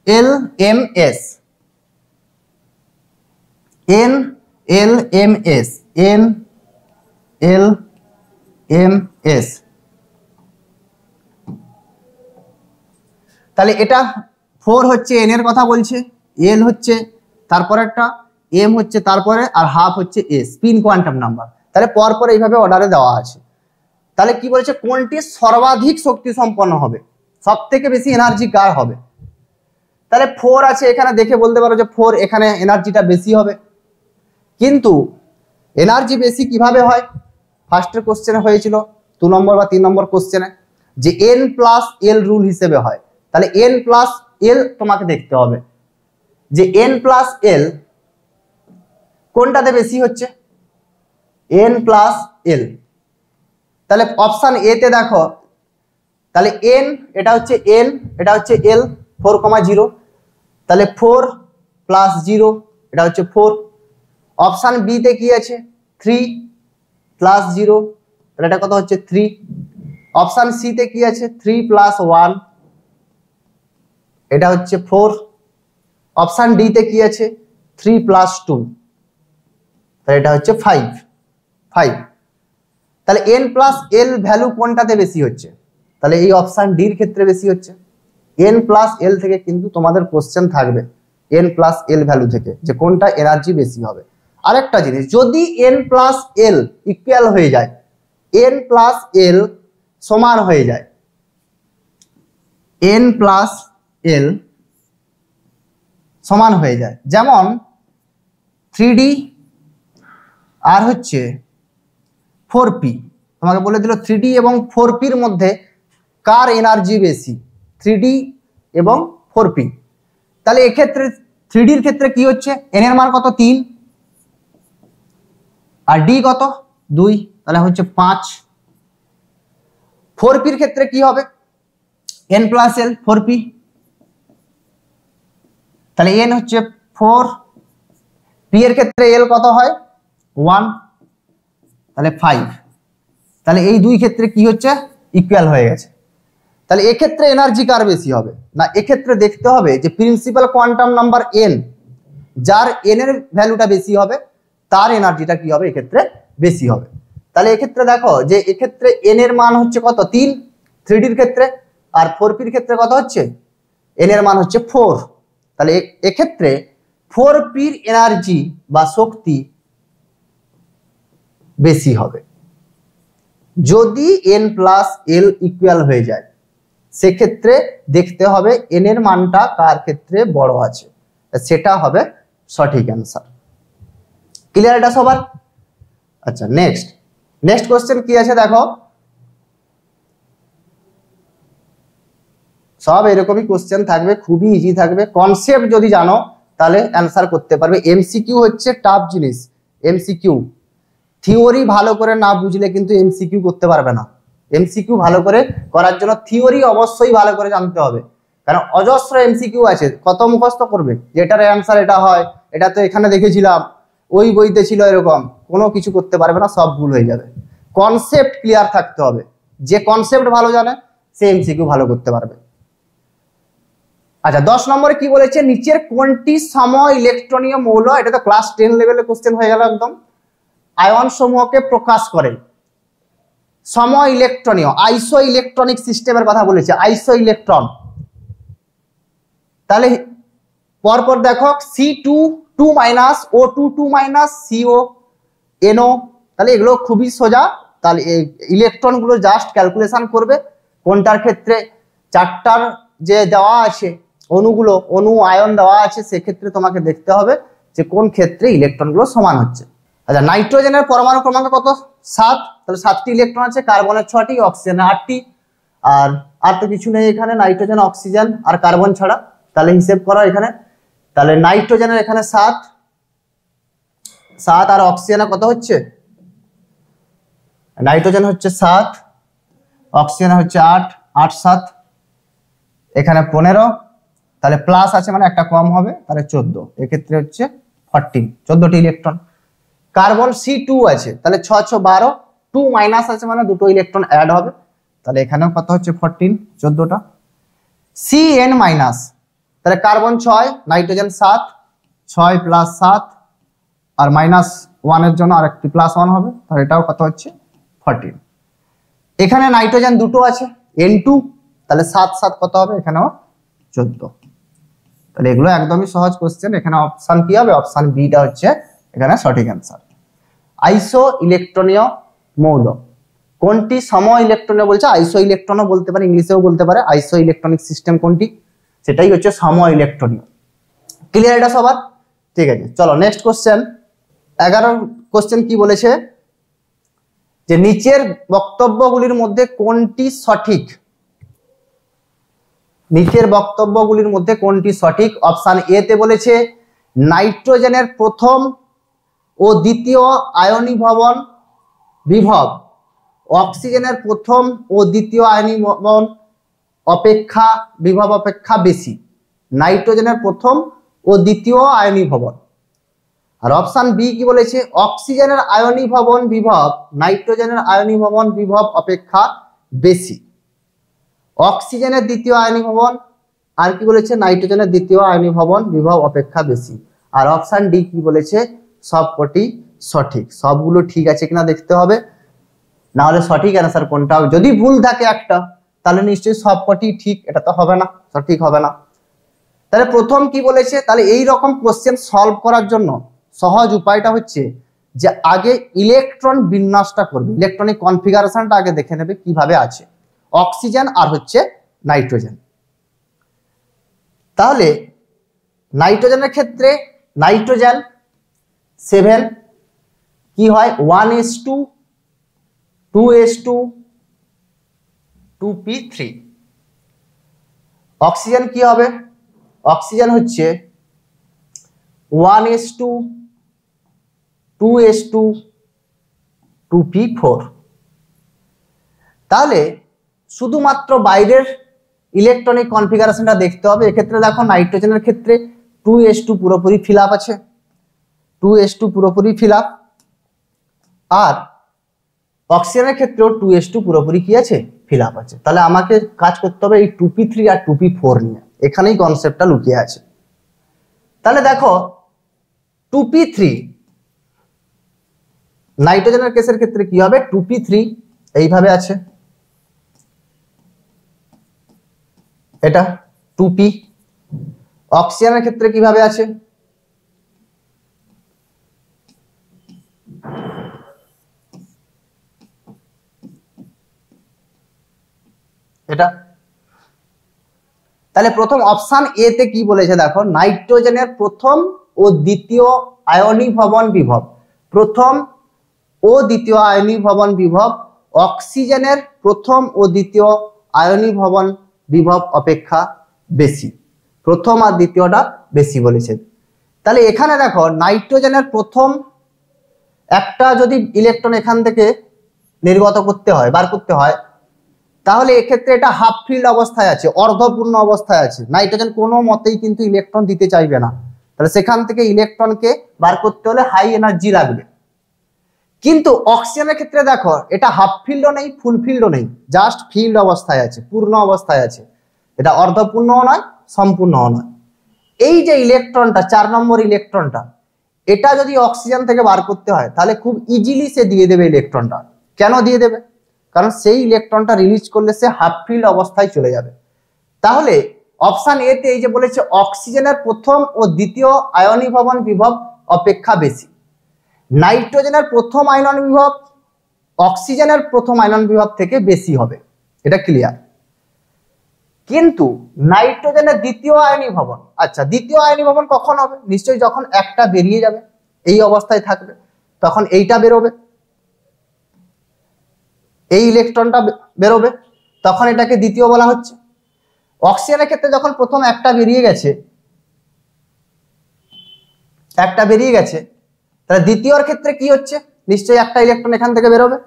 L M S, N L M S, N L M S. তাহলে এটা 4 হচ্ছে এন এর কথা বলছে, এল হচ্ছে তারপরে একটা, এম হচ্ছে তারপরে, আর হাফ হচ্ছে এস, স্পিন কোয়ান্টাম নাম্বার। তাহলে পরপর এইভাবে অর্ডারে দেওয়া আছে। তাহলে কি বলেছে? কোনটি সর্বাধিক শক্তি সম্পন্ন হবে, সব থেকে বেশি এনার্জি কার হবে? তাহলে 4 আছে এখানে, দেখে বলতে পারো যে 4, এখানে এনার্জিটা বেশি হবে। কিন্তু এনার্জি বেশি কিভাবে হয়? ফার্স্টের কোশ্চেনে হয়েছিল, 2 নম্বর বা 3 নম্বর কোশ্চেনে, যে এন প্লাস এল রুল হিসেবে হয়। তাহলে এন প্লাস এল তোমাকে দেখতে হবে যে এন প্লাস এল কোনটাতে বেশি হচ্ছে? N plus L. তাহলে অপশন এ তে দেখো, তাহলে এন এটা হচ্ছে এন, এটা হচ্ছে এল, 4,0, তাহলে 4 প্লাস 0 এটা হচ্ছে 4। অপশন বি তে কি আছে? 3 প্লাস 0, তাহলে এটা কত হচ্ছে? 3। অপশন সি তে কি আছে? 3 প্লাস 1, এটা হচ্ছে 4। অপশন ডি তে কি আছে? 3 প্লাস 2, তাহলে এটা হচ্ছে 5। তাহলে এন প্লাস এল ভ্যালু কোনটাতে বেশি হচ্ছে? তাহলে এই অপশন ডির ক্ষেত্রে বেশি হচ্ছে। এন প্লাস এল থেকে কিন্তু তোমাদের কোশ্চেন থাকবে, এন প্লাস এল ভ্যালু থেকে, যে কোনটা এনার্জি বেশি হবে। আরেকটা জিনিস, যদি এন প্লাস এল ইকুয়াল হয়ে যায়, এন প্লাস এল সমান হয়ে যায়, এন প্লাস এল সমান হয়ে যায়, যেমন 3D আর হচ্ছে 4P, তোমাকে বলে দিল 3D এবং 4Pর মধ্যে কার এনার্জি বেশি? 3D এবং 4P। তাহলে এক্ষেত্রে 3Dর ক্ষেত্রে কি হচ্ছে? এন এর মান কত? 3, আর ডি কত? 2, তাহলে হচ্ছে 5। 4Pর ক্ষেত্রে কি হবে? এন প্লাস এল 4P, তাহলে এন হচ্ছে 4, পি এর ক্ষেত্রে এল কত হয়? 1, তাহলে 5। তাহলে এই দুই ক্ষেত্রে কি হচ্ছে? ইকুয়াল হয়ে গেছে। তাহলে এক্ষেত্রে এনার্জি কার বেশি হবে? না এক্ষেত্রে দেখতে হবে যে প্রিন্সিপাল কোয়ান্টাম নাম্বার এন, যার এন এর ভ্যালুটা বেশি হবে তার এনার্জিটা কি হবে? এক্ষেত্রে বেশি হবে। তাহলে এক্ষেত্রে দেখো যে এক্ষেত্রে এন এর মান হচ্ছে কত? 3 3Dর ক্ষেত্রে, আর 4Pর ক্ষেত্রে কত হচ্ছে? এন এর মান হচ্ছে 4। তাহলে এক্ষেত্রে 4Pর এনার্জি বা শক্তি বেশি হবে। যদি এন প্লাস এল ইকুয়াল হয়ে যায়, সেক্ষেত্রে দেখতে হবে এন এর মানটা কার ক্ষেত্রে বড় আছে, সেটা হবে সঠিক অ্যান্সার। ক্লিয়ার এটা সবার? আচ্ছা, নেক্সট কোশ্চেন কি আছে দেখো। সব এরকমই কোশ্চেন থাকবে, খুবই ইজি থাকবে। কনসেপ্ট যদি জানো তাহলে অ্যান্সার করতে পারবে। এমসিকিউ হচ্ছে টাফ জিনিস। এমসিকিউ থিওরি ভালো করে না বুঝলে কিন্তু এমসিকিউ করতে পারবে না। এমসিকিউ ভালো করে করার জন্য থিওরি অবশ্যই ভালো করে জানতে হবে, কারণ অজস্র এমসিকিউ আছে, কত মুখস্থ করবে, যেটার অ্যান্সার এটা হয়, এটা তো এখানে দেখেছিলাম, ওই বইতে ছিল এরকম, কোনো কিছু করতে পারবে না, সব ভুল হয়ে যাবে। কনসেপ্ট ক্লিয়ার থাকতে হবে, যে কনসেপ্ট ভালো জানে সে এমসিকিউ ভালো করতে পারবে। আচ্ছা 10 নম্বরে কি বলেছে, নিচের কোনটি সম ইলেকট্রনীয় মৌল, এটা তো ক্লাস 10 লেভেলের কোশ্চেন হয়ে গেল একদম, আয়ন সমূহকে প্রকাশ করে। সম ইলেকট্রনীয় আইসো ইলেকট্রনিক সিস্টেমের কথা বলেছে, আইসো ইলেকট্রন। তাহলে পরপর দেখো C2 2 minus O2 2 minus CO NO, তাহলে এগুলো খুবই সোজা। তাহলে ইলেকট্রন গুলো জাস্ট ক্যালকুলেশন করবে, কোনটার ক্ষেত্রে চারটার যে দেওয়া আছে অণুগুলো, অণু আয়ন দেওয়া আছে, সেক্ষেত্রে তোমাকে দেখতে হবে যে কোন ক্ষেত্রে ইলেকট্রন গুলো সমান হচ্ছে। আচ্ছা নাইট্রোজেনের পরমাণু ক্রমাঙ্ক কত, 7, তাহলে 7টি ইলেকট্রন আছে, কার্বনের 6টি, অক্সিজেনের 8টি, আর তো কিছু নেই এখানে, নাইট্রোজেন অক্সিজেন আর কার্বন ছাড়া। তাহলে হিসেব করা এখানে, তাহলে নাইট্রোজেনের এখানে 7 আর অক্সিজেনের কত হচ্ছে, নাইট্রোজেন হচ্ছে 7, অক্সিজেন হচ্ছে 8, 8 7 এখানে 15, তাহলে প্লাস আছে মানে একটা কম হবে, তাহলে 14, এক্ষেত্রে হচ্ছে 14, 14টি ইলেকট্রন। কার্বন C2 আছে, তাহলে 6 6 12, 2 মাইনাস আছে মানে দুটো ইলেকট্রন অ্যাড হবে, তাহলে এখানেও কত হচ্ছে 14, 14টা। CN মাইনাস, তাহলে কার্বন 6, নাইট্রোজেন 7, 6 প্লাস 7 আর মাইনাস 1 এর জন্য আরেকটি প্লাস 1 হবে, তাহলে এটাও কত হচ্ছে 14। এখানে নাইট্রোজেন দুটো আছে N2, তাহলে 7 7 কত হবে, এখানেও 14। তাহলে এগুলো একদমই সহজ কোশ্চেন, এখানে অপশন কি হবে, অপশন বিটা হচ্ছে এখানে সঠিক অ্যান্সার। আইসো ইলেকট্রনীয় মৌল কোনটি, সম ইলেকট্রনীয় বলছে, আইসো ইলেকট্রনও বলতে পারে, ইংলিশেও বলতে পারে। আইসো ইলেকট্রনিক সিস্টেম কোনটি, সেটাই হচ্ছে সম ইলেকট্রনীয়। ক্লিয়ার এটা সবার? ঠিক আছে, চলো নেক্সট কোশ্চেন। 11 কোশ্চেন কি বলেছে, যে নিচের বক্তব্যগুলির মধ্যে কোনটি সঠিক, নিচের বক্তব্যগুলির মধ্যে কোনটি সঠিক। অপশন এ তে বলেছে নাইট্রোজেনের প্রথম ও দ্বিতীয় আয়নীভবন বিভব অক্সিজেনের প্রথম ও দ্বিতীয় আয়নীভবন অপেক্ষা বিভব অপেক্ষা বেশি, নাইট্রোজেনের প্রথম ও দ্বিতীয় আয়নীভবন। আর অপশন বি কি বলেছে, অক্সিজেনের আয়নীভবন বিভব নাইট্রোজেনের আয়নীভবন বিভব অপেক্ষা বেশি, অক্সিজেনের দ্বিতীয় আয়নীভবন আর কি বলেছে, নাইট্রোজেনের দ্বিতীয় আয়নীভবন বিভব অপেক্ষা বেশি। আর অপশন ডি কি বলেছে, সবকটি সঠিক। সবগুলো ঠিক আছে কিনা দেখতে হবে, না হলে সঠিক অ্যান্সার কোনটা হবে, যদি ভুল থাকে একটা তাহলে নিশ্চয়ই সবকটি ঠিক, এটা তো হবে না, সঠিক হবে না। তাহলে প্রথম কি বলেছে, তাহলে এই রকম কোশ্চেন সলভ করার জন্য সহজ উপায়টা হচ্ছে যে আগে ইলেকট্রন বিন্যাসটা করবে, ইলেকট্রনিক কনফিগারেশনটা আগে দেখে নেবে কিভাবে আছে অক্সিজেন আর হচ্ছে নাইট্রোজেন। তাহলে নাইট্রোজেনের ক্ষেত্রে নাইট্রোজেন 7 কি হয়, 1s2 2s2 2p3। অক্সিজেন কি হবে, অক্সিজেন হচ্ছে 1s2 2s2 2p4। তাহলে শুধুমাত্র বাইরের ইলেকট্রনিক কনফিগারেশনটা দেখতে হবে। এক্ষেত্রে দেখো নাইট্রোজেনের ক্ষেত্রে 2s2 পুরোপুরি ফিল আপ আছে, 2s2 পুরোপুরি ফিল আপ, আর অক্সিজেনের ক্ষেত্রেও 2s2 পুরোপুরি কি আছে, ফিল আপ আছে। তাহলে আমাকে কাজ করতে হবে এই 2p3 আর 2p4 নিয়ে, এখানেই কনসেপ্টটা লুকিয়ে আছে। তাহলে দেখো 2p3 নাইট্রোজেনের কেসের ক্ষেত্রে কি হবে, 2p3 এইভাবে আছে, এটা 2p। অক্সিজেনের ক্ষেত্রে কিভাবে আছে, এটা। তাহলে প্রথম অপশন এ তে কি বলেছে দেখো, নাইট্রোজেনের প্রথম ও দ্বিতীয় আয়নীভবন বিভব, প্রথম ও দ্বিতীয় আয়নীভবন বিভব অক্সিজেনের প্রথম ও দ্বিতীয় আয়নীভবন বিভব অপেক্ষা বেশি, প্রথম আর দ্বিতীয়টা বেশি বলেছে। তাহলে এখানে দেখো নাইট্রোজেনের প্রথম একটা যদি ইলেকট্রন এখান থেকে নির্গত করতে হয়, বার করতে হয়, তাহলে এক্ষেত্রে এটা হাফ ফিল্ড অবস্থায় আছে, অর্ধপূর্ণ অবস্থায় আছে। নাইট্রোজেন কোনো মতেই কিন্তু ইলেকট্রন দিতে চাইবে না, তাহলে সেখান থেকে ইলেকট্রনকে বার করতে হলে হাই এনার্জি লাগবে। কিন্তু অক্সিজেনের ক্ষেত্রে দেখো এটা হাফ ফিল্ডও নেই, ফুল ফিল্ডও নেই, জাস্ট ফিল্ড অবস্থায় আছে, পূর্ণ অবস্থায় আছে। এটা অর্ধপূর্ণও নয়, সম্পূর্ণও নয়। এই যে ইলেকট্রনটা 4 নম্বর ইলেকট্রনটা, এটা যদি অক্সিজেন থেকে বার করতে হয় তাহলে খুব ইজিলি সে দিয়ে দেবে ইলেকট্রনটা। কেন দিয়ে দেবে? কারণ সেই ইলেকট্রনটা রিলিজ করলে সে হাফ ফিল্ড অবস্থায় চলে যাবে। তাহলে অপশন এ তে এই যে বলেছে অক্সিজেনের প্রথম ও দ্বিতীয় আয়নীভবন বিভব অপেক্ষা বেশি। নাইট্রোজেনের প্রথম আয়নন বিভব অক্সিজেনের প্রথম আয়নন বিভব থেকে বেশি হবে, এটা ক্লিয়ার। কিন্তু নাইট্রোজেনের দ্বিতীয় আয়নীভবন, আচ্ছা দ্বিতীয় আয়নীভবন কখন হবে? নিশ্চয়ই যখন একটা বেরিয়ে যাবে, এই অবস্থায় থাকবে, তখন এইটা বেরোবে, এই ইলেকট্রনটা বেরোবে, তখন এটাকে দ্বিতীয় বলা হচ্ছে। অক্সিজেনের ক্ষেত্রে যখন প্রথম একটা বেরিয়ে গেছে, তাহলে দ্বিতীয়র ক্ষেত্রে কি হচ্ছে? নিশ্চয়ই একটা ইলেকট্রন এখান থেকে বেরোবে,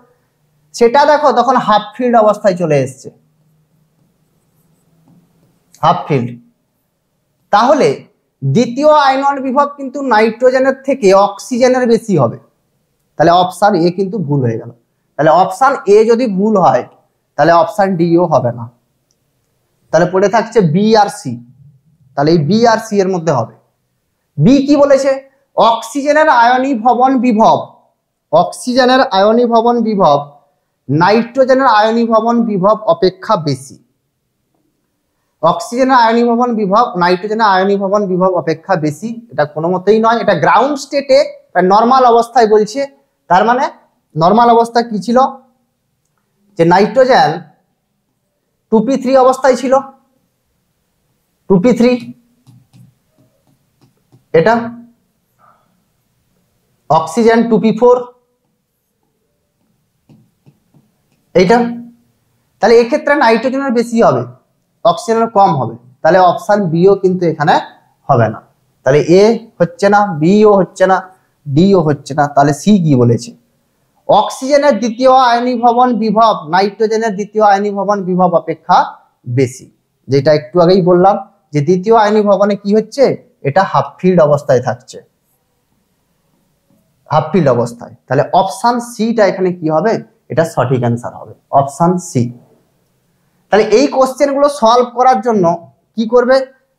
সেটা দেখো তখন হাফ ফিল্ড অবস্থায় চলে এসছে, হাফ ফিল্ড। তাহলে দ্বিতীয় আয়নন বিভব কিন্তু নাইট্রোজেনের থেকে অক্সিজেনের বেশি হবে। তাহলে অপশন এ কিন্তু ভুল হয়ে গেল। তাহলে অপশন এ যদি ভুল হয় তাহলে অপশন ডিও হবে না, তাহলে পড়ে থাকছে বি আর সি। তাহলে এই বি আর সি এর মধ্যে হবে। বি কি বলেছে? অক্সিজেনের আয়নীভবন বিভব, অক্সিজেনের আয়নীভবন বিভব নাইট্রোজেনের আয়নীভবন বিভব অপেক্ষা বেশি। অক্সিজেনের আয়নীভবন বিভব নাইট্রোজেনের আয়নীভবন বিভব অপেক্ষা বেশি, এটা কোনো মতেই নয়। এটা গ্রাউন্ড স্টেটে নর্মাল অবস্থায় বলছে। তার মানে নর্মাল অবস্থা কি ছিল? যে নাইট্রোজেন 2p3 অবস্থায় ছিল, 2p3 এটা, অক্সিজেন 2p4 এইটা। তাহলে এক্ষেত্রে নাইট্রোজেনের বেশি হবে, অক্সিজেনের কম হবে। তাহলে অপশন বিও কিন্তু এখানে হবে না। তাহলে এ হচ্ছে না, বিও হচ্ছে না, ডিও হচ্ছে না। তাহলে সি কি বলেছে? অক্সিজেনের দ্বিতীয় আয়নীভবন বিভব নাইট্রোজেনের দ্বিতীয় আয়নীভবন বিভব অপেক্ষা বেশি। যেটা একটু আগেই বললাম যে দ্বিতীয় আয়নীভবনে কি হচ্ছে, এটা হাফ ফিল্ড অবস্থায় থাকছে, হাফ ফিল্ড অবস্থায়। তাহলে অপশন সিটা এখানে কি হবে? এটা সঠিক অ্যান্সার হবে, অপশন সি। তাহলে এই কোশ্চেন গুলো সলভ করার জন্য কি করবে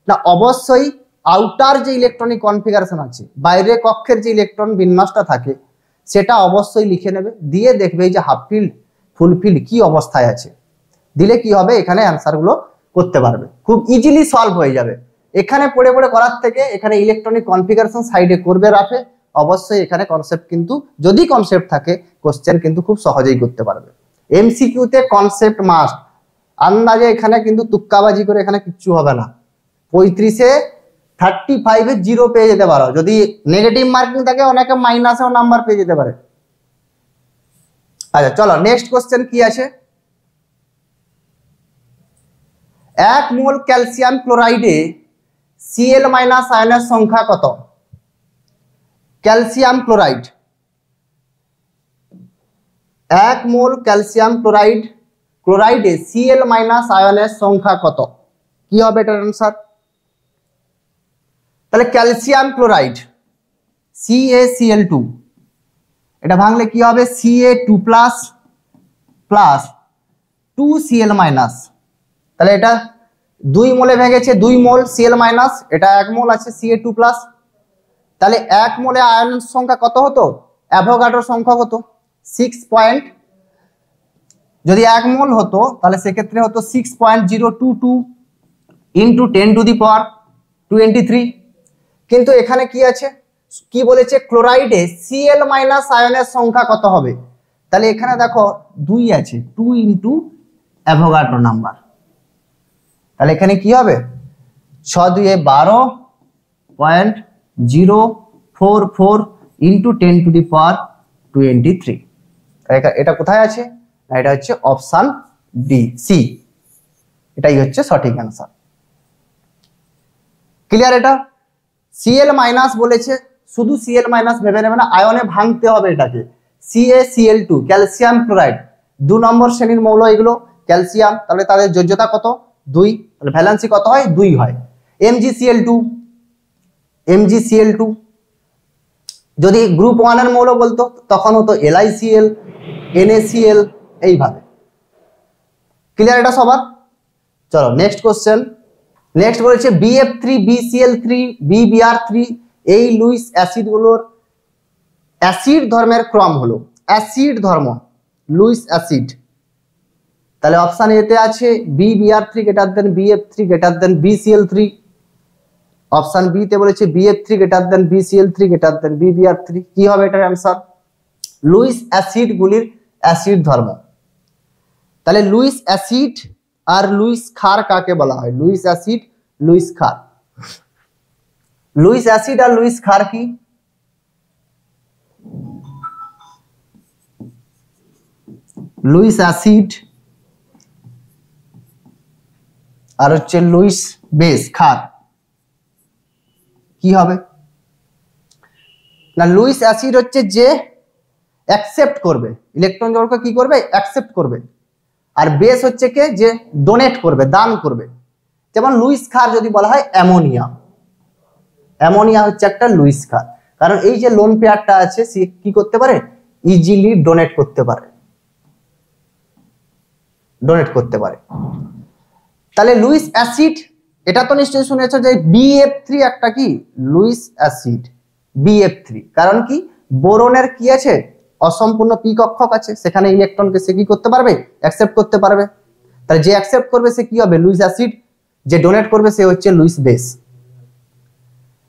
না, অবশ্যই আউটার যে ইলেকট্রনিক কনফিগারেশন আছে, বাইরের কক্ষের যে ইলেকট্রন বিন্যাসটা থাকে, সেটা অবশ্যই লিখে নেবে, দিয়ে দেখবে এই যে হাফ ফিল্ড ফুল ফিল্ড কি অবস্থায় আছে। দিলে কি হবে, এখানে অ্যান্সার গুলো করতে পারবে, খুব ইজিলি সলভ হয়ে যাবে। এখানে পড়ে পড়ে করার থেকে এখানে ইলেকট্রনিক কনফিগারেশন সাইডে করবে রাফে, অবশ্যই এখানে কনসেপ্ট কিন্তু যদি কনসেপ্ট থাকে কোশ্চেন কিন্তু খুব সহজেই করতে পারবে। এমসিকিউতে কনসেপ্ট মাস্ট, আন্দাজে এখানে কিন্তু তুক্কাবাজি করে এখানে কিচ্ছু হবে না। 35-এ 35-এ 0 পেয়ে যেতে পারো, যদি নেগেটিভ মার্কিং থাকে অনেকে মাইনাসেও নাম্বার পেয়ে যেতে পারে। আচ্ছা চলো নেক্সট কোশ্চেন কি আছে। 1 মোল ক্যালসিয়াম ক্লোরাইডে Cl- আয়নের সংখ্যা কত? ক্যালসিয়াম ক্লোরাইড, 1 মোল ক্যালসিয়াম ক্লোরাইডে Cl- আয়নের সংখ্যা কত? কি হবে এটার আনসার? তাহলে ক্যালসিয়াম ক্লোরাইড CaCl2, এটা ভাঙলে কি হবে? Ca2 প্লাস 2Cl-, তাহলে এটা 2 মোলে ভেঙেছে, 2 মোল Cl-, এটা 1 মোল আছে Ca2 প্লাস। তাহলে 1 মোলে আয়নের সংখ্যা কত হতো? অ্যাভোগাড্রোর সংখ্যা কত? 6. যদি 1 মোল হতো তাহলে সেক্ষেত্রে হতো 6.022 ইন্টু 10⁻23। কিন্তু এখানে কি আছে, কি বলেছে? ক্লোরাইডে Cl- আয়নের সংখ্যা কত হবে? তাহলে এখানে দেখো 2 আছে, 2 ইন্টু অ্যাভোগাড্রো নাম্বার। তাহলে এখানে কি হবে? 6×2 = 12.044 ইন্টু 10⁻23। এটা কোথায় আছে? এটা হচ্ছে অপশন ডি, সি, এটাই হচ্ছে সঠিক অ্যান্সার। ক্লিয়ার? এটা Cl- বলেছে, শুধু Cl- ভেবে নেবে না, আয়নে ভাঙতে হবে এটাকে। CaCl2 ক্যালসিয়াম ক্লোরাইড 2 নম্বর শ্রেণীর মৌল, এগুলো ক্যালসিয়াম, তাহলে তাদের যোজ্যতা কত 2, তাহলে ভ্যালেন্সি কত হয় 2 হয়। MgCl2 যদি গ্রুপ 1 এর মৌল বলতো তখন হতো LiCl, NaCl এইভাবে। ক্লিয়ার এটা সবার? চলো নেক্সট কোশ্চেন। নেক্সট বলেছে BF3, BCl3, BBr3 এই লুইস অ্যাসিডগুলোর অ্যাসিড ধর্মের ক্রম হলো, অ্যাসিড ধর্ম লুইস অ্যাসিড। তাহলে অপশন এ তে আছে BBr3 greater than BF3 greater than BCl3, option B তে বলেছে BF3 greater than BCl3 greater than BBr3। কি হবে এটার অ্যান্সার? লুইস অ্যাসিড গুলির অ্যাসিড ধর্ম। তাহলে লুইস অ্যাসিড আর লুইস ক্ষার কাকে বলা হয়? লুইস অ্যাসিড, লুইস ক্ষার। লুইস অ্যাসিড আর লুইস ক্ষার কি? লুইস অ্যাসিড আর হচ্ছে লুইস বেস ক্ষার কি হবে না? লুইস অ্যাসিড হচ্ছে যে অ্যাকসেপ্ট করবে, ইলেকট্রন জোড়কে কি করবে? অ্যাকসেপ্ট করবে। আর বেস হচ্ছে কে? যে ডোনেট করবে, দান করবে। যেমন লুইস ক্ষার যদি বলা হয় অ্যামোনিয়া, অ্যামোনিয়া হচ্ছে একটা লুইস ক্ষার, কারণ এই যে লোন পেয়ারটা আছে সে কি করতে পারে? ইজিলি ডোনেট করতে পারে, ডোনেট করতে পারে। তাহলে লুইস অ্যাসিড, এটা তো নিশ্চয়ই শুনেছো যে BF3 একটা কি লুইস অ্যাসিড, BF3। কারণ কি? বোরনের কি আছে? অসম্পূর্ণ পি কক্ষক আছে, সেখানে ইলেকট্রনকে সে কি করতে পারবে? অ্যাকসেপ্ট করতে পারবে। তাহলে যে অ্যাকসেপ্ট করবে সে কি হবে? Luis acid. যে ডোনেট করবে সে হচ্ছে লুইস বেস।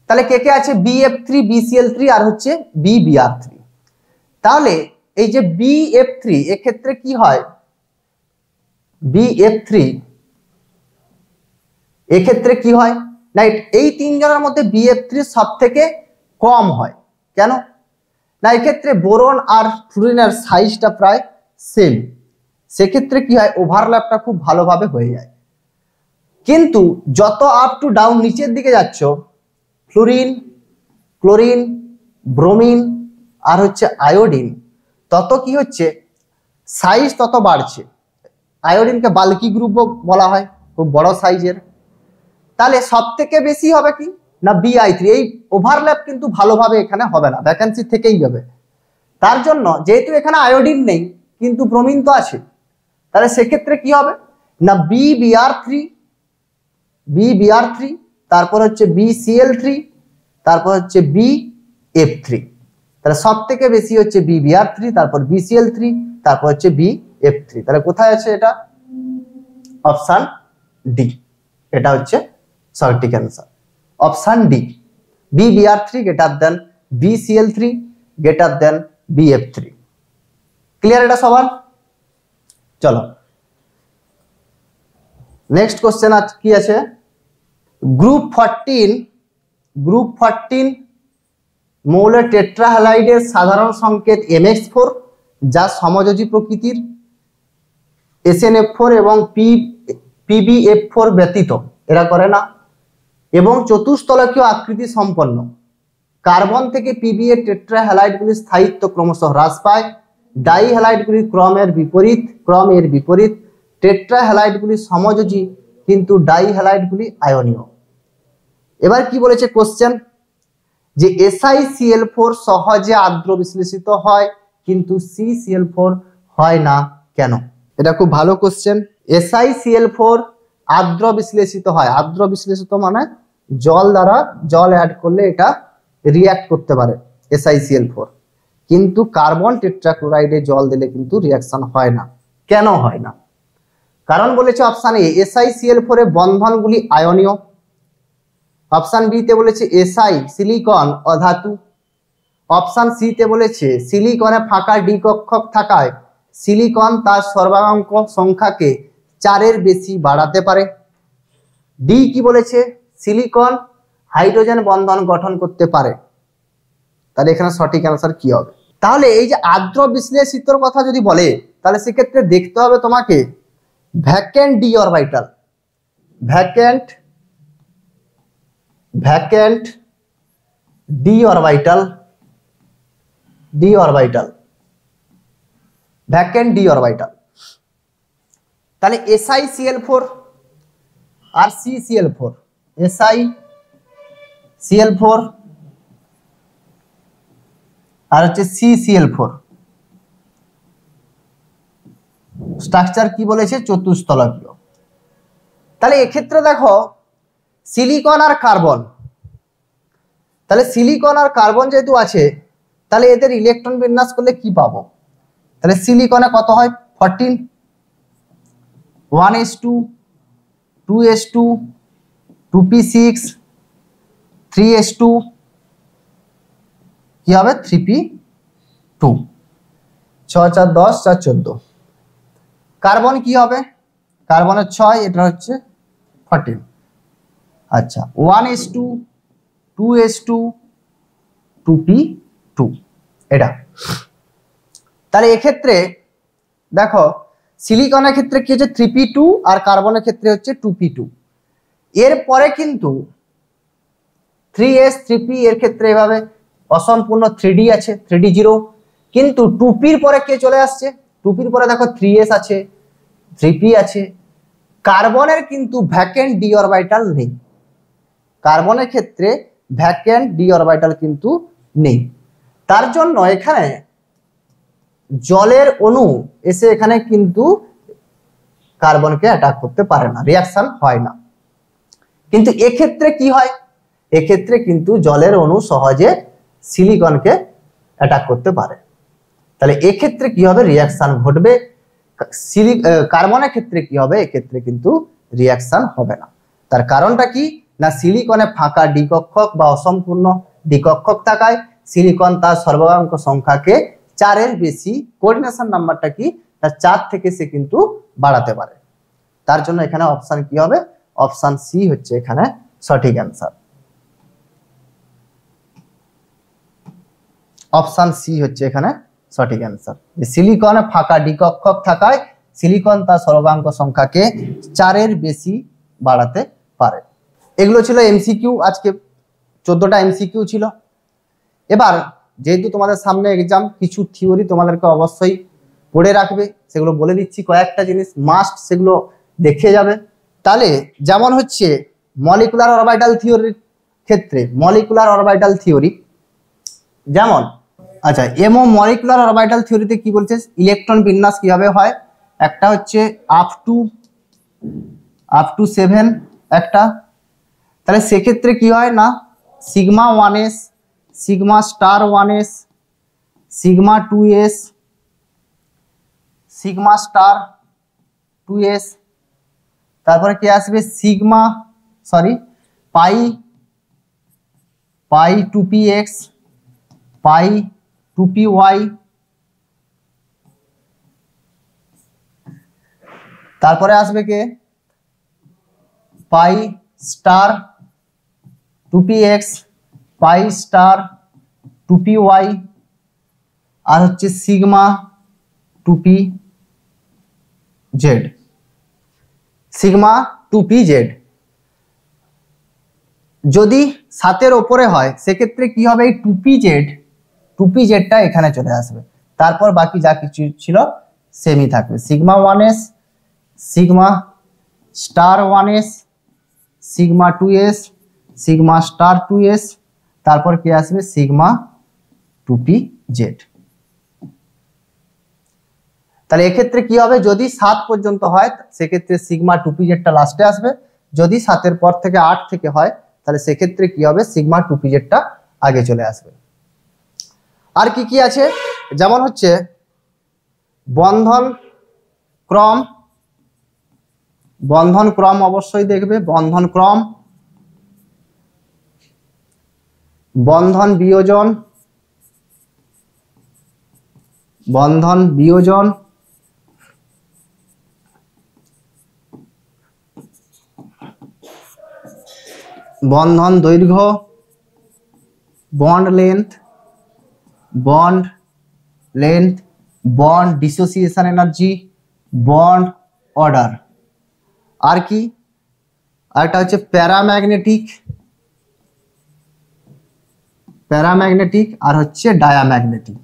তাহলে কে কে আছে? BF3, BCl3 আর হচ্ছে BBr3। তাহলে এই যে BF3 এক্ষেত্রে কি হয়? BF3 এক্ষেত্রে কি হয় না, এই তিনজনের মধ্যে BF3 সব থেকে কম হয়। কেন না? এক্ষেত্রে বোরন আর ফ্লুরিনের সাইজটা প্রায় সেম, সেক্ষেত্রে কি হয়? ওভারল্যাপটা খুব ভালোভাবে হয়ে যায়। কিন্তু যত আপ টু ডাউন নিচের দিকে যাচ্ছ, ফ্লুরিন, ক্লোরিন, ব্রোমিন আর হচ্ছে আয়োডিন, তত কি হচ্ছে? সাইজ তত বাড়ছে। আয়োডিনকে বাল্কি গ্রুপ বলা হয়, খুব বড় সাইজের। তাহলে সব থেকে বেশি হবে কি না Bi3। এই ওভারল্যাপ কিন্তু ভালোভাবে এখানে হবে না, ভ্যাকেন্সি থেকেই যাবে। তার জন্য যেহেতু এখানে আয়োডিন নেই কিন্তু ব্রোমিন তো আছে, তাহলে সেক্ষেত্রে কি হবে না BBr3, তারপর হচ্ছে BCl3, তারপর হচ্ছে BF3। তাহলে সব থেকে বেশি হচ্ছে BBr3, তারপর BCl3, তারপর হচ্ছে BF3। তাহলে কোথায় আছে এটা? অপশন ডি, এটা হচ্ছে সঠিক answer. Option D, BBr3 greater than BCl3 greater than BF3। Clear এটা সবার? চলো নেক্সট কোশ্চেন কি আছে? গ্রুপ 14 মৌলের টেট্রাহ্যালাইডের সাধারণ সংকেত MX4, যা সমযোজী প্রকৃতির SNF4 এবং PbF4 ব্যতীত এরা করে না, এবং চতুস্তলকীয় আকৃতি সম্পন্ন। কার্বন থেকে Pb এর টেট্রাহ্যালাইডগুলির স্থায়িত্ব ক্রমশ হ্রাস পায়। ডাইহ্যালাইডগুলির ক্রমের বিপরীত টেট্রাহ্যালাইডগুলি সমযোজী, কিন্তু ডাইহ্যালাইডগুলি আয়নীয়। এবার কি বলেছে কোশ্চেন? যে SiCl4 সহজে আর্দ্র বিশ্লেষিত হয় কিন্তু CCl4 হয় না কেন? এটা খুব ভালো কোশ্চেন। SiCl4 আর্দ্র বিশ্লেষিত হয়, আর্দ্র বিশ্লেষিত মানে জল দ্বারা, জল অ্যাড করলে এটা রিঅ্যাক্ট করতে পারে SiCl4, কিন্তু কার্বন টেট্রাক্লোরাইডে জল দিলে কিন্তু রিঅ্যাকশন হয় না। কেন হয় না? কারণ বলেছে অপশন এ SiCl4 এর বন্ধনগুলি আয়নীয়, অপশন বি তে বলেছে সিলিকন অধাতু, অপশন সি তে বলেছে সিলিকনে ফাঁকা ডি কক্ষক থাকায় সিলিকন তার সর্বাঙ্ক সংখ্যাকে 4 এর বেশি বাড়াতে পারে। ডি কি বলেছে? সিলিকন হাইড্রোজেন বন্ধন গঠন করতে পারে। তাহলে এখানে সঠিক অ্যান্সার কি হবে? তাহলে এই যে আর্দ্র বিশ্লেষিতর কথা যদি বলে, তাহলে সেক্ষেত্রে দেখতে হবে তোমাকে vacant D orbital, vacant D orbital, vacant D orbital. তাহলে SiCl4 আর CCl4, SiCl4 আর হচ্ছে CCl4 স্ট্রাকচার কি বলেছে, চতুস্তলকীয়। তাহলে এক্ষেত্রে দেখো সিলিকন আর কার্বন, তাহলে সিলিকন আর কার্বন যেহেতু আছে তাহলে এদের ইলেকট্রন বিন্যাস করলে কি পাবো, তাহলে সিলিকনে কত হয় 14, 1s2, 2s2, 2p6, 3s2, কি হবে 3p2, 6 4 10 4 14। কার্বন কি হবে, কার্বনের 6, এটা হচ্ছে 14। আচ্ছা 1s2, 2s2, 2p2 এটা। তাহলে এক্ষেত্রে দেখো সিলিকনের ক্ষেত্রে কি হচ্ছে 3p2 আর কার্বনের ক্ষেত্রে হচ্ছে 2p2। এরপরে কিন্তু 3s 3p এর ক্ষেত্রে এভাবে অসম্পূর্ণ 3d আছে, 3d0, কিন্তু 2pর পরে কে চলে আসছে, 2pর পরে দেখো 3s আছে, 3p আছে। কার্বনের কিন্তু ভ্যাকেন্ট ডি অরবিটাল নেই, কার্বনের ক্ষেত্রে ভ্যাকেন্ট ডি অরবিটাল কিন্তু নেই। তার জন্য এখানে জলের অণু এসে এখানে কিন্তু কার্বনকে অ্যাটাক করতে পারে না, রিঅ্যাকশন হয় না। কিন্তু এক্ষেত্রে কি হয়, এক্ষেত্রে কিন্তু জলের অণু সহজে সিলিকনকে অ্যাটাক করতে পারে। তাহলে এক্ষেত্রে কি হবে, রিঅ্যাকশন ঘটবে। কার্বনের ক্ষেত্রে কি হবে, এক্ষেত্রে কিন্তু রিঅ্যাকশন হবে না। তার কারণটা কি না, সিলিকনে ফাঁকা দ্বিকক্ষক বা অসম্পূর্ণ দ্বিকক্ষক থাকায় সিলিকন তার সর্বাঙ্ক সংখ্যাকে 4-এর বেশি, কোঅর্ডিনেশন নাম্বারটা কি না 4 থেকে সে কিন্তু বাড়াতে পারে। তার জন্য এখানে অপশন কি হবে, অপশন সি হচ্ছে এখানে সঠিক অ্যান্সার। অপশন সি হচ্ছে এখানে সঠিক অ্যান্সার, যে সিলিকনে ফাঁকা দ্বিকক্ষক থাকায় সিলিকন তার সর্বাঙ্ক সংখ্যাকে 4-এর বেশি বাড়াতে পারে। এগুলো ছিল এমসিকিউ, আজকে 14টা এমসিকিউ ছিল। এবার যেহেতু তোমাদের সামনে এক্সাম, কিছু থিওরি তোমাদেরকে অবশ্যই পড়ে রাখবে, সেগুলো বলে দিচ্ছি, কয়েকটা জিনিস মাস্ট সেগুলো দেখে যাবে। তাহলে যেমন হচ্ছে মলিকুলার অরবিটাল থিওরির ক্ষেত্রে, মলিকুলার অরবিটাল থিওরি যেমন, আচ্ছা এমও মলিকুলার অরবিটাল থিওরিতে কি বলছে, ইলেকট্রন বিন্যাস কিভাবে হয়, একটা হচ্ছে আপ টু 7 একটা। তাহলে সেক্ষেত্রে কি হয় না, sigma 1s, sigma star 1s, sigma 2s, sigma star 2s, তারপরে কি আসবে সিগমা পাই 2px, পাই 2py, তারপরে আসবে কে পাই স্টার 2px, পাই স্টার 2py, আর হচ্ছে সিগমা 2pz, সিগমা 2pz। যদি 7-এর ওপরে হয় সেক্ষেত্রে কি হবে, এই 2pzটা এখানে চলে আসবে, তারপর বাকি যা কিছু ছিল সেমই থাকবে, sigma 1s, sigma star 1s, sigma 2s, sigma star 2s, তারপর কি আসবে সিগমা 2pz। তাহলে এক্ষেত্রে কি হবে, যদি 7 পর্যন্ত হয় সেক্ষেত্রে সিগমা 2pzটা লাস্টে আসবে, যদি 7-এর পর থেকে 8 থেকে হয় তাহলে সেক্ষেত্রে কি হবে, সিগমা 2pzটা আগে চলে আসবে। আর কি কি আছে, যেমন হচ্ছে বন্ধন ক্রম অবশ্যই দেখবে, বন্ধন ক্রম, বন্ধন বিয়োজন, বন্ধন দৈর্ঘ্য, bond length, bond dissociation energy, bond order. আর কি, আরেকটা হচ্ছে প্যারাম্যাগনেটিক, আর হচ্ছে ডায়াম্যাগনেটিক।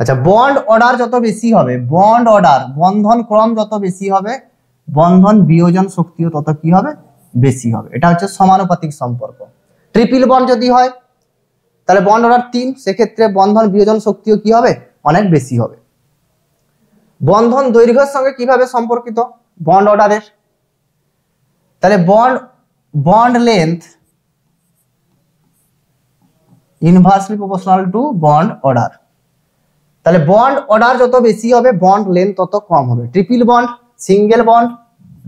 আচ্ছা, বন্ড অর্ডার যত বেশি হবে, বন্ড অর্ডার বন্ধন ক্রম যত বেশি হবে, বন্ধন বিয়োজন শক্তিও তত কি হবে, বেশি হবে। এটা হচ্ছে সমানুপাতিক সম্পর্ক। ট্রিপল বন্ড যদি হয় তাহলে বন্ড অর্ডার 3, সেক্ষেত্রে বন্ধন বিয়োজন শক্তিও কি হবে, অনেক বেশি হবে। বন্ধন দৈর্ঘ্যের সঙ্গে কিভাবে সম্পর্কিত বন্ড অর্ডারের, তাহলে bond length inversely proportional to bond order. তাহলে বন্ড অর্ডার যত বেশি হবে বন্ড লেন্থ তত কম হবে। Triple bond, single bond,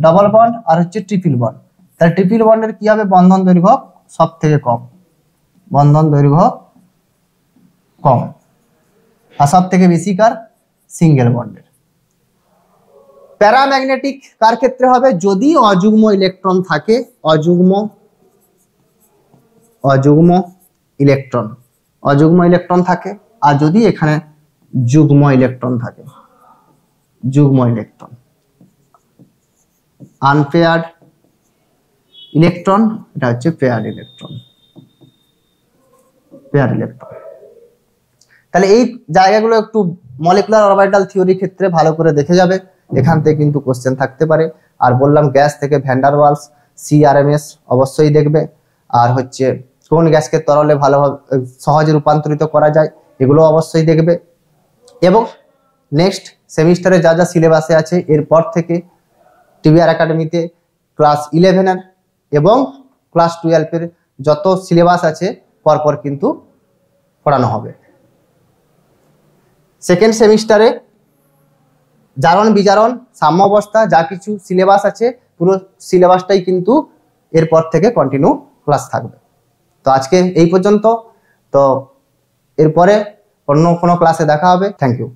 double bond আর হচ্ছে ট্রিপল বন্ড। তাহলে ট্রিপল বন্ডের কি হবে, বন্ধন দৈর্ঘ্য সব থেকে কম, বন্ধন দৈর্ঘ্য কম, আর সব থেকে বেশি কার, সিঙ্গেল বন্ডের। প্যারাম্যাগনেটিক কার ক্ষেত্রে হবে, যদি অযুগ্ম ইলেকট্রন থাকে, অযুগ্ম ইলেকট্রন থাকে, আর যদি এখানে যুগ্ম ইলেকট্রন থাকে, যুগ্ম ইলেকট্রন, আনপেয়ার্ড ইলেকট্রন, এটা হচ্ছে পেয়ার্ড ইলেকট্রন, তাহলে এই জায়গাগুলো একটু মলিকুলার অরবিটাল থিওরি ক্ষেত্রে ভালো করে দেখে যাবে, এখান থেকে কিন্তু কোশ্চেন থাকতে পারে। আর বললাম গ্যাস থেকে ভ্যান্ডার ওয়ালস, CRMS অবশ্যই দেখবে, আর হচ্ছে কোন গ্যাসকে তরলে ভালোভাবে সহজে রূপান্তরিত করা যায় এগুলো অবশ্যই দেখবে। এবং নেক্সট সেমিস্টারে যা যা সিলেবাসে আছে এরপর থেকে টিবিআর একাডেমিতে ক্লাস 11 এবং ক্লাস 12 যত সিলেবাস আছে পরপর কিন্তু পড়ানো হবে। সেকেন্ড সেমিস্টারে জারণ বিজারণ সাম্য অবস্থা যা কিছু সিলেবাস আছে পুরো সিলেবাসটাই কিন্তু এরপর থেকে কন্টিনিউ ক্লাস থাকবে। তো আজকে এই পর্যন্ত, তো এরপরে অন্য কোনো ক্লাসে দেখা হবে। Thank you.